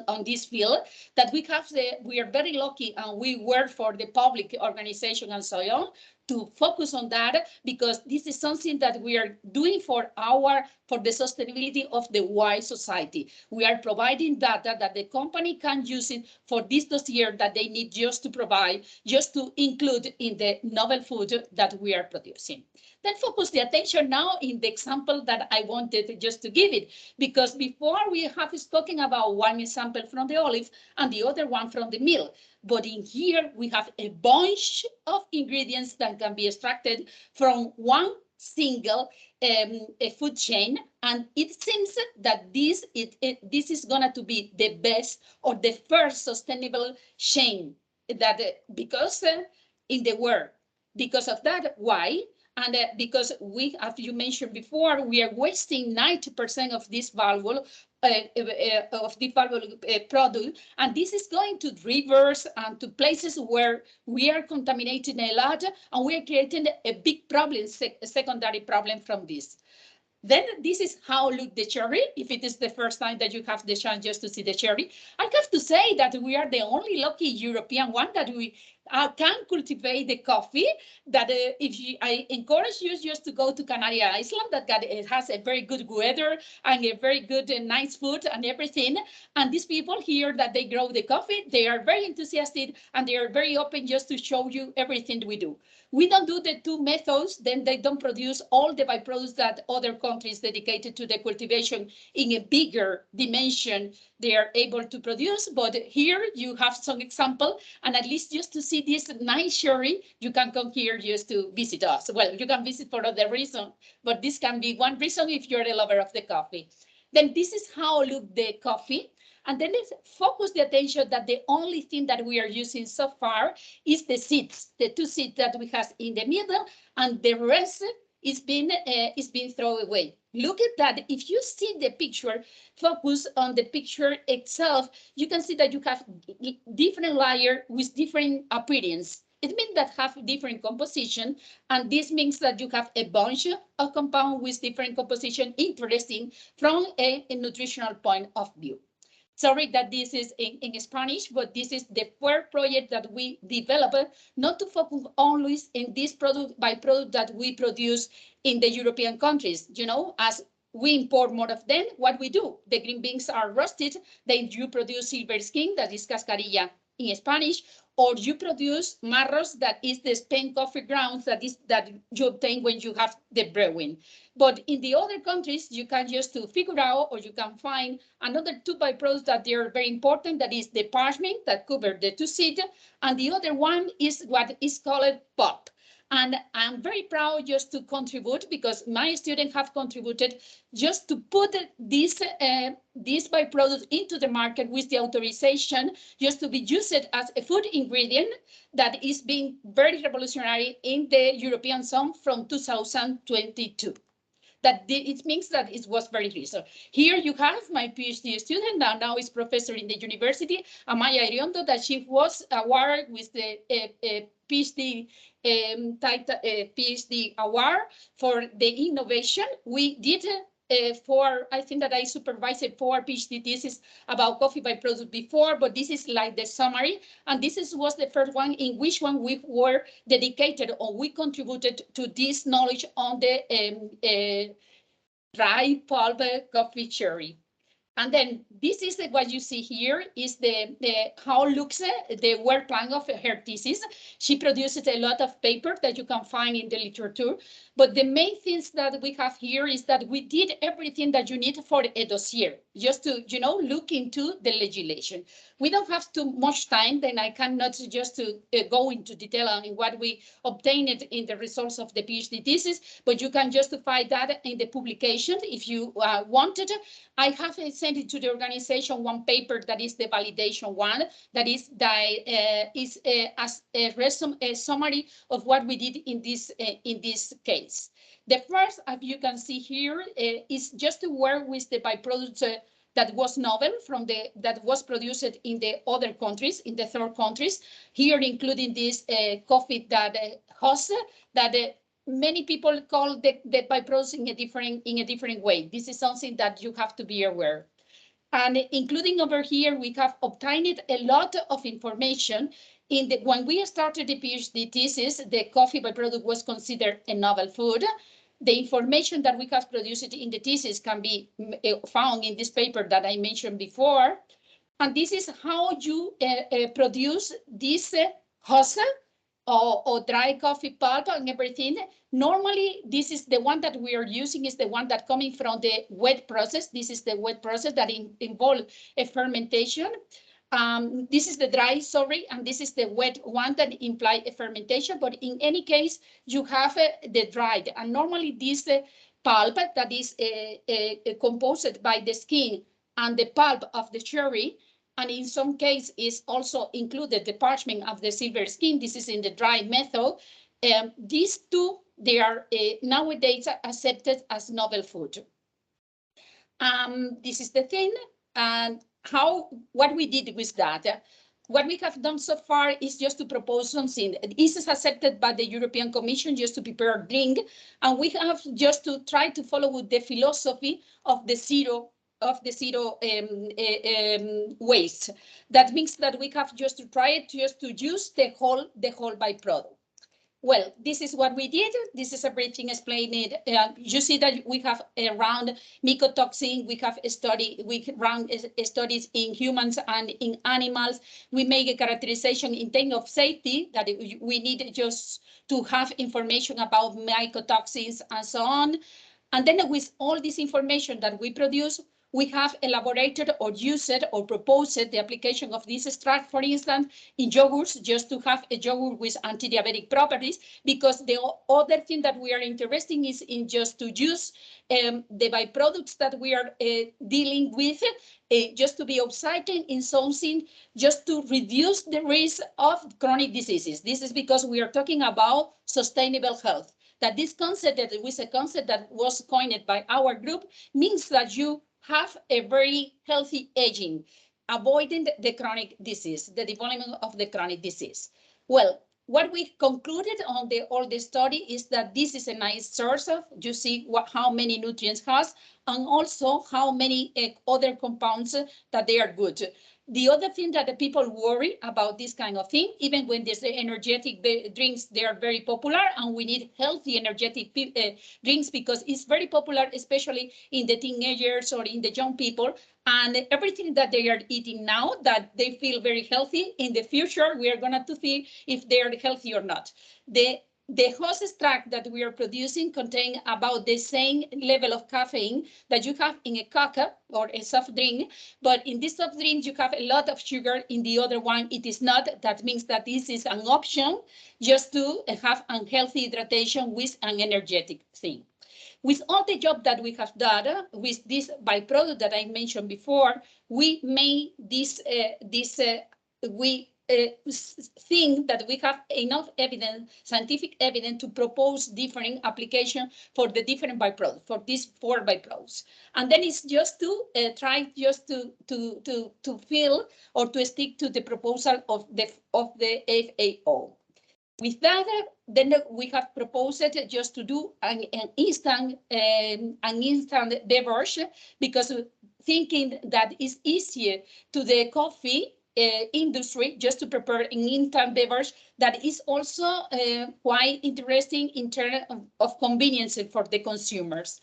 on this field, that we are very lucky, and we work for the public organization and so on, to focus on that, because this is something that we are doing for the sustainability of the wide society. We are providing data that the company can use it for this dossier that they need just to provide, just to include in the novel food that we are producing. Then focus the attention now in the example that I wanted just to give it, because before we have spoken about one example from the olive and the other one from the milk. But in here, we have a bunch of ingredients that can be extracted from one single food chain. And it seems that this is going to be the best or the first sustainable chain that because in the world. Because of that, why? And because we, as you mentioned before, we are wasting 90% of this valuable product, and this is going to rivers and to places where we are contaminating a lot, and we are creating a big problem, a secondary problem from this. Then this is how look the cherry. If it is the first time that you have the chance just to see the cherry, I have to say that we are the only lucky European one that we can cultivate the coffee. That I encourage you just to go to Canary Island, it has a very good weather and a very good and nice food and everything. And these people here that they grow the coffee, they are very enthusiastic and they are very open just to show you everything we do. We don't do the two methods, then they don't produce all the byproducts that other countries dedicated to the cultivation in a bigger dimension they are able to produce. But here you have some example, and at least just to see this nice cherry, you can come here just to visit us. Well, you can visit for other reasons, but this can be one reason if you're a lover of the coffee. Then this is how look the coffee. And then let's focus the attention that the only thing that we are using so far is the seeds, the 2 seeds that we have in the middle, and the rest is being thrown away. Look at that. If you see the picture, focus on the picture itself, you can see that you have different layers with different appearance. It means that have different composition, and this means that you have a bunch of compounds with different composition, interesting from a nutritional point of view. Sorry that this is in Spanish, but this is the first project that we developed, not to focus only in this product by product that we produce in the European countries. You know, as we import more of them, what we do, the green beans are roasted, then you produce silver skin, that is cascarilla in Spanish, or you produce marros, that is the Spain coffee grounds that you obtain when you have the brewing. But in the other countries, you can just to figure out, or you can find another 2 byproducts that they are very important. That is the parchment that cover the 2 seeds, and the other one is what is called pulp. And I'm very proud just to contribute, because my students have contributed just to put this byproduct into the market with the authorization just to be used as a food ingredient that is being very revolutionary in the European zone from 2022. That it means that it was very recent. Here you have my PhD student that now is professor in the university, Amaya Iriondo, that she was awarded with the PhD PhD award for the innovation. We did I think that I supervised 4 PhD theses about coffee byproduct before, but this is like the summary. And this was the first one in which one we were dedicated, or we contributed to this knowledge on the dry pulp coffee cherry. And then this is what you see here is the how looks the work plan of her thesis. She produces a lot of paper that you can find in the literature. But the main things that we have here is that we did everything that you need for a dossier, just to, you know, look into the legislation. We don't have too much time, then I cannot just to go into detail on what we obtained in the results of the PhD thesis, but you can justify that in the publication if you wanted. I have sent it to the organization 1 paper that is the validation one, that is as a summary of what we did in this case. The first, as you can see here, is just to work with the byproducts that was novel that was produced in the other countries, in the 3rd countries, here including this coffee that that many people call the byproducts in a different way. This is something that you have to be aware. And including over here, we have obtained a lot of information. When we started the PhD thesis, the coffee byproduct was considered a novel food. The information that we have produced in the thesis can be found in this paper that I mentioned before. And this is how you produce this hosa or dry coffee pulp and everything. Normally, this is the one that we are using is the one that coming from the wet process. This is the wet process that involves a fermentation. This is the dry, sorry, and this is the wet one that imply a fermentation. But in any case, you have the dried. And normally this pulp that is composed by the skin and the pulp of the cherry, and in some case is also included the parchment of the silver skin. This is in the dry method. These 2, they are nowadays accepted as novel food. This is the thing. And what we did with that. What we have done so far is just to propose something. This is accepted by the European Commission just to prepare a drink. And we have just to try to follow the philosophy of the zero waste. That means that we have just to try it just to use the whole byproduct. Well, this is what we did. This is everything explained. You see that we have around mycotoxin. We have run studies in humans and in animals. We make a characterization in terms of safety that we need just to have information about mycotoxins and so on. And then with all this information that we produce, we have elaborated or used or proposed the application of this extract, for instance, in yogurts, just to have a yogurt with anti-diabetic properties, because the other thing that we are interested is in just to use the byproducts that we are dealing with, just to be exciting in something, just to reduce the risk of chronic diseases. This is because we are talking about sustainable health. That this concept, that was a concept that was coined by our group, means that you have a very healthy aging, avoiding the chronic disease, the development of the chronic disease. Well, what we concluded on all the study is that this is a nice source of, you see how many nutrients has, and also how many other compounds that they are good. The other thing that the people worry about this kind of thing, even when there's energetic drinks, they are very popular, and we need healthy energetic drinks because it's very popular, especially in the teenagers or in the young people. And everything that they are eating now, that they feel very healthy, in the future, we are going to see if they are healthy or not. The host extract that we are producing contain about the same level of caffeine that you have in a coca or a soft drink, but in this soft drink you have a lot of sugar. In the other one, it is not. That means that this is an option just to have unhealthy hydration with an energetic thing. With all the job that we have done with this byproduct that I mentioned before, we made this, think that we have enough evidence, scientific evidence, to propose different application for the different byproducts, for these 4 byproducts. And then it's just to try just to fill or to stick to the proposal of the FAO. With that, then we have proposed just to do an instant beverage, because thinking that it's easier to the coffee industry just to prepare an instant beverage that is also quite interesting in terms of convenience for the consumers.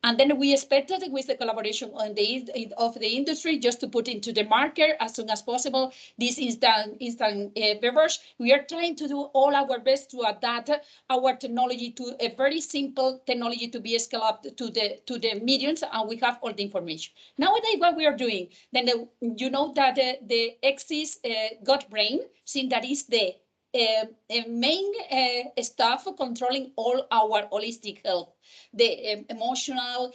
And then we expected, with the collaboration of the industry, just to put into the market as soon as possible this instant beverage. We are trying to do all our best to adapt our technology to a very simple technology to be scaled up to the mediums, and we have all the information. Nowadays, what we are doing, then you know that the Axis gut brain, since that is the main stuff controlling all our holistic health, the emotional,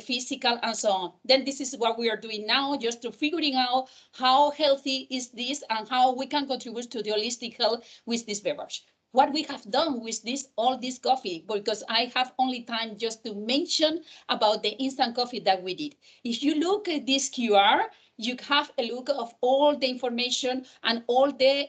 physical, and so on. Then this is what we are doing now, just to figuring out how healthy is this and how we can contribute to the holistic health with this beverage. What we have done with all this coffee, because I have only time just to mention about the instant coffee that we did. If you look at this QR, you have a look of all the information and all the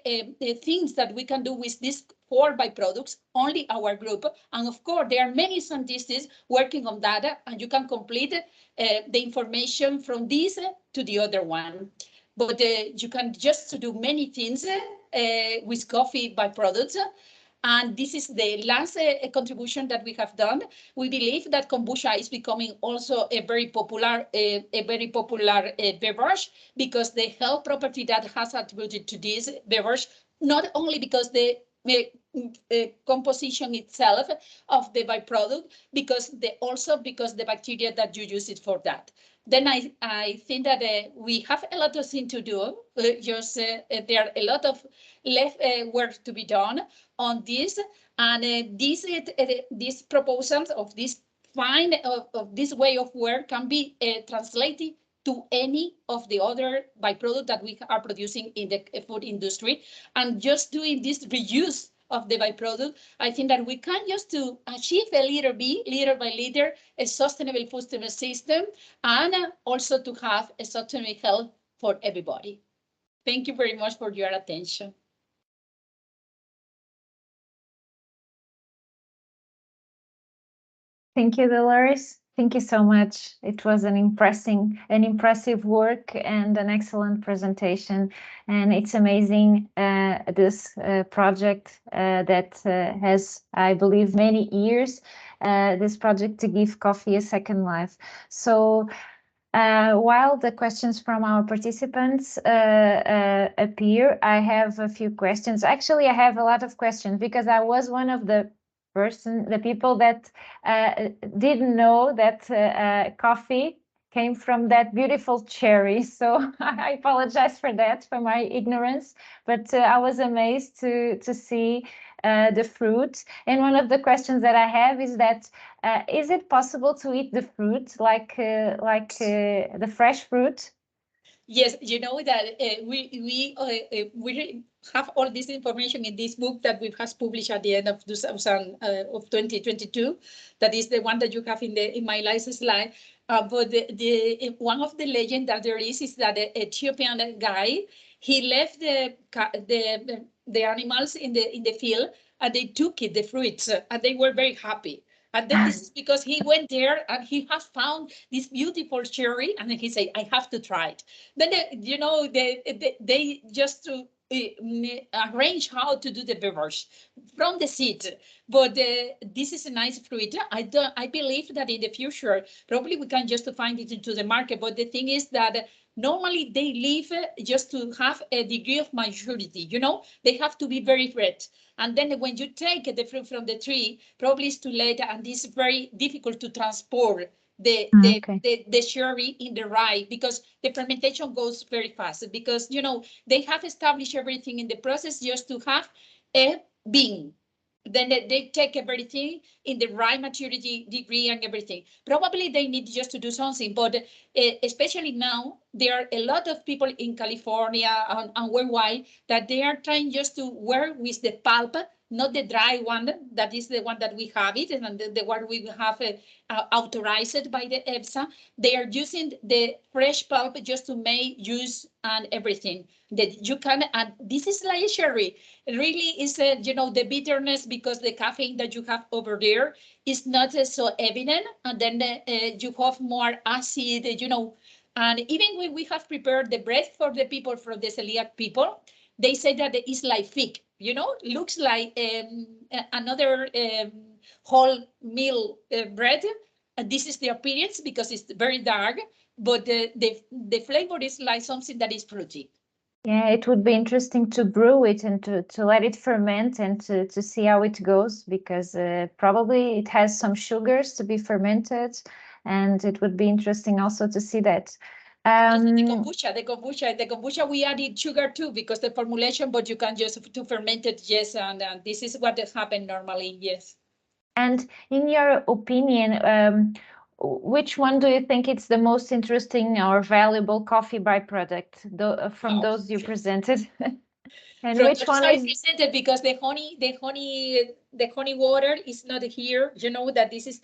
things that we can do with these 4 byproducts, only our group. And of course, there are many scientists working on data, and you can complete the information from this to the other one. But you can just do many things with coffee byproducts. And this is the last contribution that we have done. We believe that kombucha is becoming also a very popular beverage, because the health property that has attributed to this beverage, not only because the composition itself of the byproduct, also because the bacteria that you use it for that. Then I think that we have a lot of things to do. There are a lot of left work to be done on this, and these proposals of this of this way of work can be translated to any of the other byproducts that we are producing in the food industry. And just doing this reuse of the byproduct, I think that we can just to achieve a liter by liter, a sustainable food system, and also to have a sustainable health for everybody. Thank you very much for your attention.
Thank you, Dolores. Thank you so much. It was an impressive work and an excellent presentation. And it's amazing, this project that has, I believe, many years, this project to give coffee a second life. So while the questions from our participants appear, I have a few questions. Actually, I have a lot of questions, because I was one of the people that didn't know that coffee came from that beautiful cherry. So I apologize for that, for my ignorance, but I was amazed to see the fruit. And one of the questions that I have is that is it possible to eat the fruit like the fresh fruit?
Yes, you know that we have all this information in this book that we have published at the end of 2022. That is the one that you have in my last slide. But the one of the legend that there is that the Ethiopian guy, he left the animals in the field, and they took it, the fruits, and they were very happy. And then this is because he went there and he has found this beautiful cherry, and then he said, I have to try it. Then they just to arrange how to do the beverage from the seed. But this is a nice fruit. I believe that in the future probably we can just find it into the market. But the thing is that normally they leave just to have a degree of maturity. You know, they have to be very red. And then when you take the fruit from the tree, probably it's too late, and it's very difficult to transport the cherry in the rye, because the fermentation goes very fast, because you know they have established everything in the process just to have a bean. Then they take everything in the right maturity degree and everything. Probably they need just to do something, but especially now, there are a lot of people in California and worldwide that they are trying just to work with the pulp, not the dry one. That is the one that we have it, and the one we have authorized by the EFSA. They are using the fresh pulp just to make juice and everything that you can. And this is like a cherry. It really is, you know, the bitterness, because the caffeine that you have over there is not so evident. And then you have more acid, you know. And even when we have prepared the bread for the people, from the celiac people, they say that it is like fig, you know, looks like another whole meal bread. And this is the appearance because it's very dark, but the flavor is like something that is fruity.
Yeah, it would be interesting to brew it and to let it ferment and to see how it goes, because probably it has some sugars to be fermented, and it would be interesting also to see that.
The kombucha, we added sugar too, because the formulation, but you can just to ferment it, yes, and this is what happened normally, yes.
And in your opinion, which one do you think it's the most interesting or valuable coffee byproduct from those you presented? And
From
which one is
presented, because the honey water is not here. You know that this is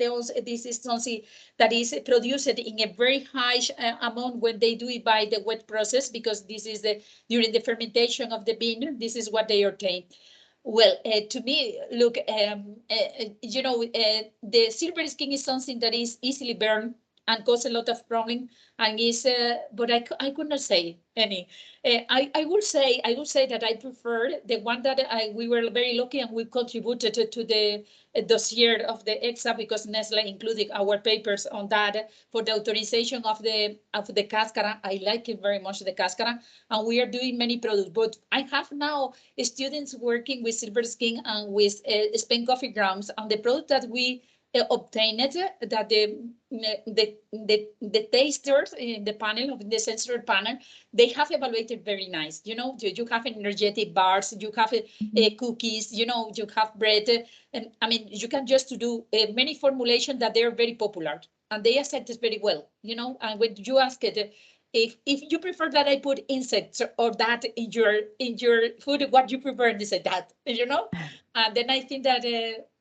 something that is produced in a very high amount when they do it by the wet process, because this is during the fermentation of the bean. This is what they obtain. Well, to me, look, you know, the silver skin is something that is easily burned and cause a lot of problem, and is, but I could not say any. I will say that I prefer the one that we were very lucky and we contributed to the dossier of the EXA, because Nestle included our papers on that for the authorization of the cascara. I like it very much, the cascara, and we are doing many products. But I have now students working with silver skin and with Spain coffee grounds, and the product that we obtained, that the tasters in the panel, of the sensor panel, they have evaluated very nice. You know, you have energetic bars, you have cookies, you know, you have bread, and I mean, you can just do many formulations that they are very popular, and they accept it very well. You know, and when you ask it, if you prefer that I put insects or that in your food, what you prefer, and they say that, you know. And then I think that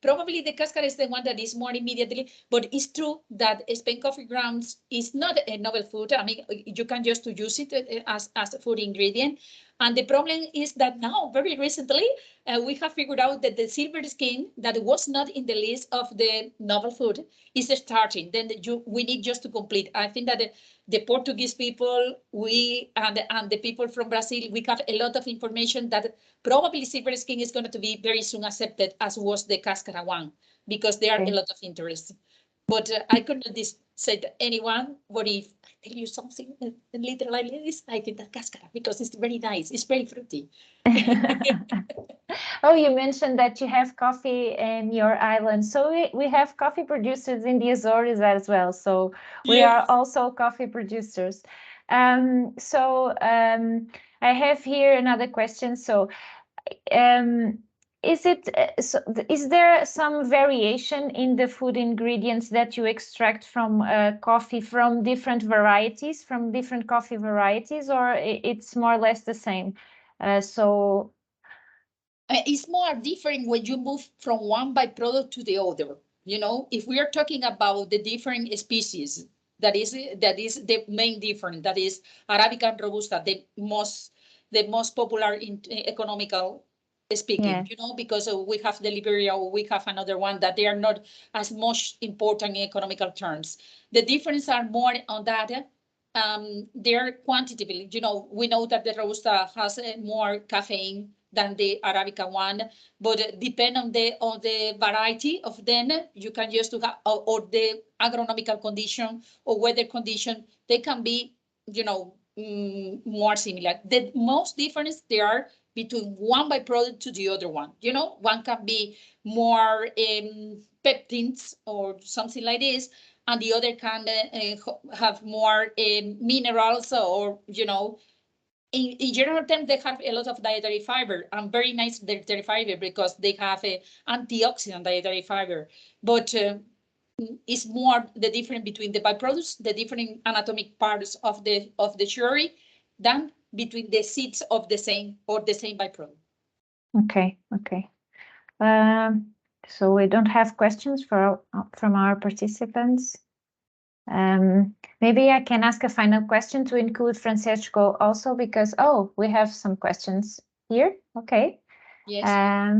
probably the cascara is the one that is more immediately, but it's true that Spain coffee grounds is not a novel food. I mean, you can just use it as a food ingredient. And the problem is that now, very recently, we have figured out that the silver skin that was not in the list of the novel food is starting. Then we need just to complete. I think that the Portuguese people, we and the people from Brazil, we have a lot of information that probably silver skin is going to be very soon accepted, as was the cascara one, because there are a lot of interest. But I could not say to anyone, what if tell you something literally this. I think that cascara because it's very nice. It's very fruity.
Oh, you mentioned that you have coffee in your island. So we have coffee producers in the Azores as well. So we are also coffee producers. I have here another question. So is there some variation in the food ingredients that you extract from coffee from different varieties, from different coffee varieties, or it's more or less the same?
It's more different when you move from one byproduct to the other. You know, if we are talking about the different species, that is the main difference. That is Arabica and Robusta, the most popular in economical speaking.
Yeah.
You know, because we have the Liberia, or we have another one that they are not as much important in economical terms. The difference are more on that. Their quantitatively, you know, we know that the Robusta has more caffeine than the Arabica one, but depend on the variety of them, you can just to have, or the agronomical condition or weather condition, they can be, you know, more similar. The most difference there are between one byproduct to the other one. You know, one can be more peptins or something like this, and the other can have more minerals, or, you know, in general terms, they have a lot of dietary fiber, and very nice dietary fiber because they have a antioxidant dietary fiber. But it's more the difference between the byproducts, the different anatomic parts of the cherry, than between the seeds of the same byproduct.
Okay. So we don't have questions from our participants. Maybe I can ask a final question to include Francesco also, because we have some questions here. Okay.
Yes.
I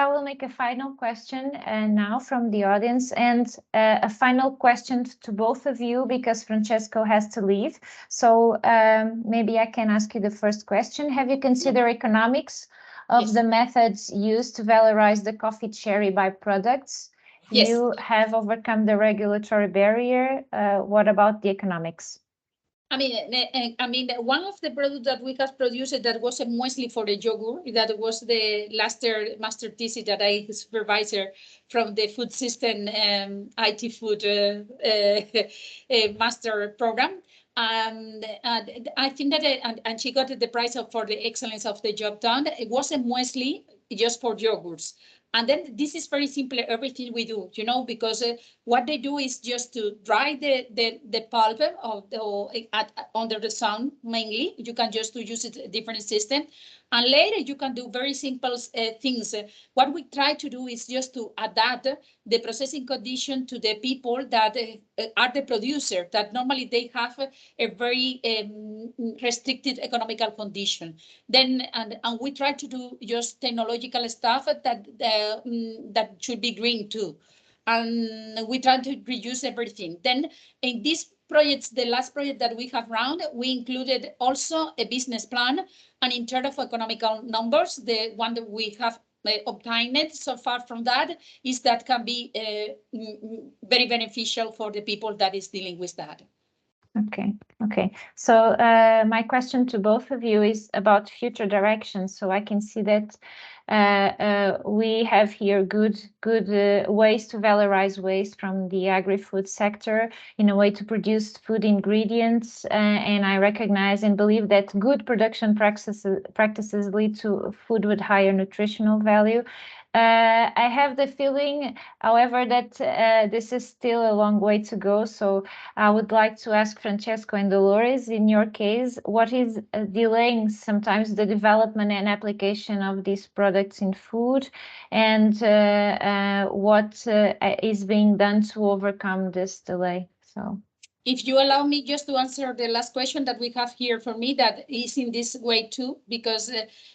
will make a final question now from the audience, and a final question to both of you because Francesco has to leave. So maybe I can ask you the first question. Have you considered economics of the methods used to valorize the coffee cherry byproducts?
Yes.
You have overcome the regulatory barrier. What about the economics?
I mean, one of the products that we have produced that was mostly for the yogurt, that was the last master thesis that I supervisor from the food system IT food master program. And I think that, and she got the prize for the excellence of the job done. It wasn't mostly just for yogurts. And then this is very simple, everything we do, you know, because what they do is just to dry the pulp under the sun, mainly. You can just to use it a different system. And later you can do very simple things. What we try to do is just to adapt the processing condition to the people that are the producer, that normally they have a very restricted economical condition. Then, and we try to do just technological stuff that should be green too. And we try to reuse everything. Then in these projects, the last project that we have run, we included also a business plan, and in terms of economical numbers, the one that we have obtained so far from that is that can be very beneficial for the people that is dealing with that.
Okay. So my question to both of you is about future direction. So I can see that we have here good ways to valorize waste from the agri-food sector in a way to produce food ingredients. And I recognize and believe that good production practices lead to food with higher nutritional value. I have the feeling, however, that this is still a long way to go. So I would like to ask Francesco and Dolores, in your case, what is delaying sometimes the development and application of these products in food, and what is being done to overcome this delay? So,
if you allow me just to answer the last question that we have here for me, that is in this way too, because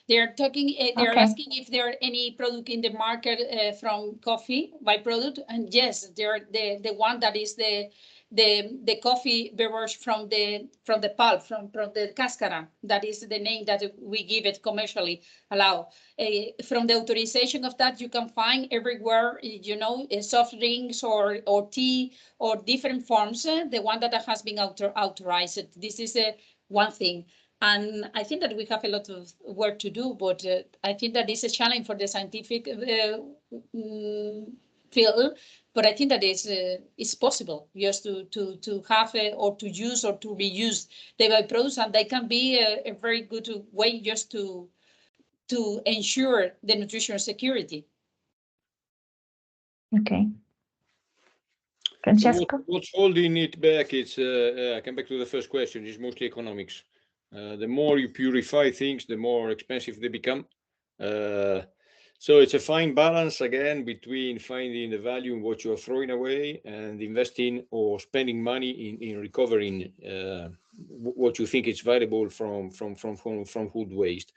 they're talking, they're asking if there are any product in the market from coffee byproduct, and yes, they're the one that is the the coffee beverage from the pulp, from the cascara. That is the name that we give it commercially allowed. From the authorization of that, you can find everywhere, soft drinks or tea or different forms. The one that has been authorized. This is one thing. And I think that we have a lot of work to do, but I think that is a challenge for the scientific field. But I think that it's possible just to have or to use or to reuse the byproducts, and they can be a very good way just to ensure the nutritional security.
Okay. Francesco?
What's holding it back is, come back to the first question, is mostly economics. The more you purify things, the more expensive they become. So it's a fine balance again between finding the value in what you're throwing away and investing or spending money in recovering what you think is valuable from food waste.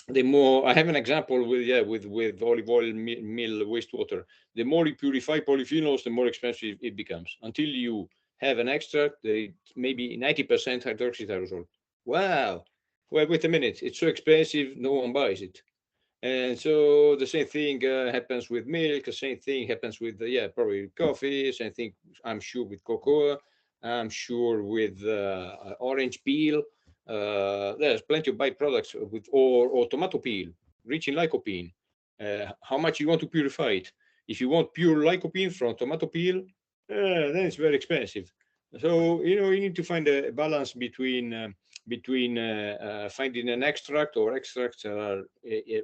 The more, I have an example with olive oil mill wastewater. The more you purify polyphenols, the more expensive it becomes, until you have an extract, maybe 90% hydroxytyrosol. Wow. Well, wait a minute, it's so expensive, no one buys it. And so the same thing happens with milk, the same thing happens with, probably coffee, same thing, I'm sure, with cocoa, I'm sure with orange peel. There's plenty of byproducts with, or tomato peel, rich in lycopene. How much you want to purify it? If you want pure lycopene from tomato peel, then it's very expensive. So, you need to find a balance between finding an extract or extracts that are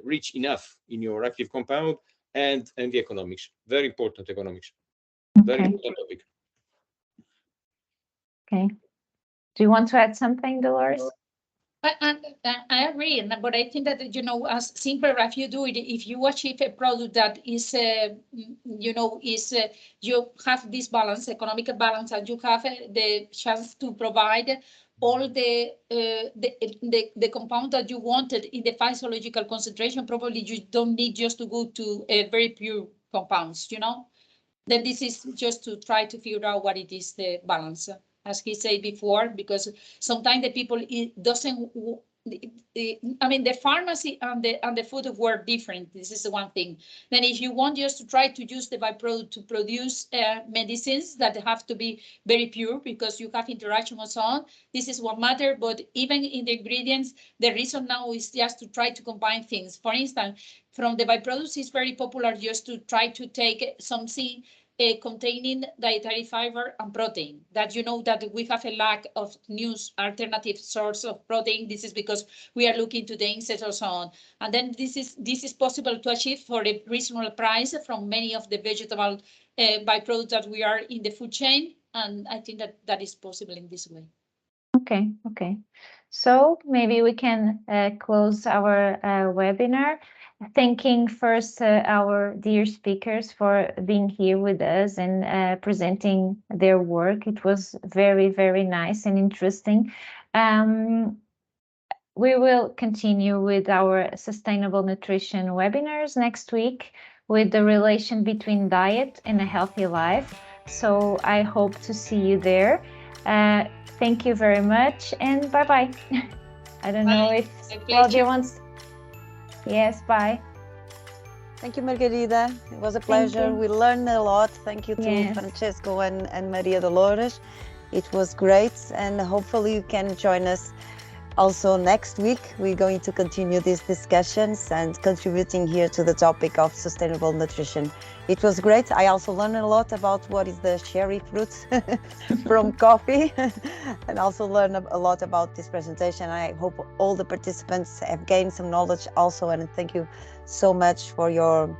rich enough in your active compound and the economics. Very important economics. Very important topic.
Okay. Do you want to add something, Dolores?
I agree, but I think that, as simple as you do it, if you achieve a product that is, you have this balance, economic balance, and you have the chance to provide all the compound that you wanted in the physiological concentration, probably you don't need just to go to very pure compounds, Then this is just to try to figure out what it is, the balance. As he said before, because sometimes the people, it doesn't, the pharmacy and the food were different. This is the one thing. Then if you want just to try to use the byproduct to produce medicines that have to be very pure because you have interaction and so on, this is one matter. But even in the ingredients, the reason now is just to try to combine things. For instance, from the byproducts, it's very popular just to try to take something containing dietary fiber and protein, that that we have a lack of new alternative source of protein. This is because we are looking to the insects or so on. And then this is possible to achieve for a reasonable price from many of the vegetable byproducts that we are in the food chain. And I think that is possible in this way.
Okay. So maybe we can close our webinar. Thanking first our dear speakers for being here with us and presenting their work. It was very, very nice and interesting. We will continue with our sustainable nutrition webinars next week with the relation between diet and a healthy life. So I hope to see you there. Thank you very much and bye-bye. I don't know if Claudia wants... Yes, bye.
Thank you, Margarida. It was a pleasure. We learned a lot. Thank you to Francesco and Maria Dolores. It was great, and hopefully you can join us also next week. We're going to continue these discussions and contributing here to the topic of sustainable nutrition. It was great. I also learned a lot about what is the cherry fruit from coffee and also learned a lot about this presentation. I hope all the participants have gained some knowledge also, and thank you so much for your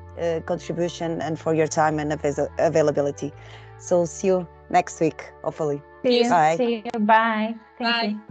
contribution and for your time and availability. So see you next week, hopefully.
See you.
Bye.
See you. Bye. Thank
Bye.
you.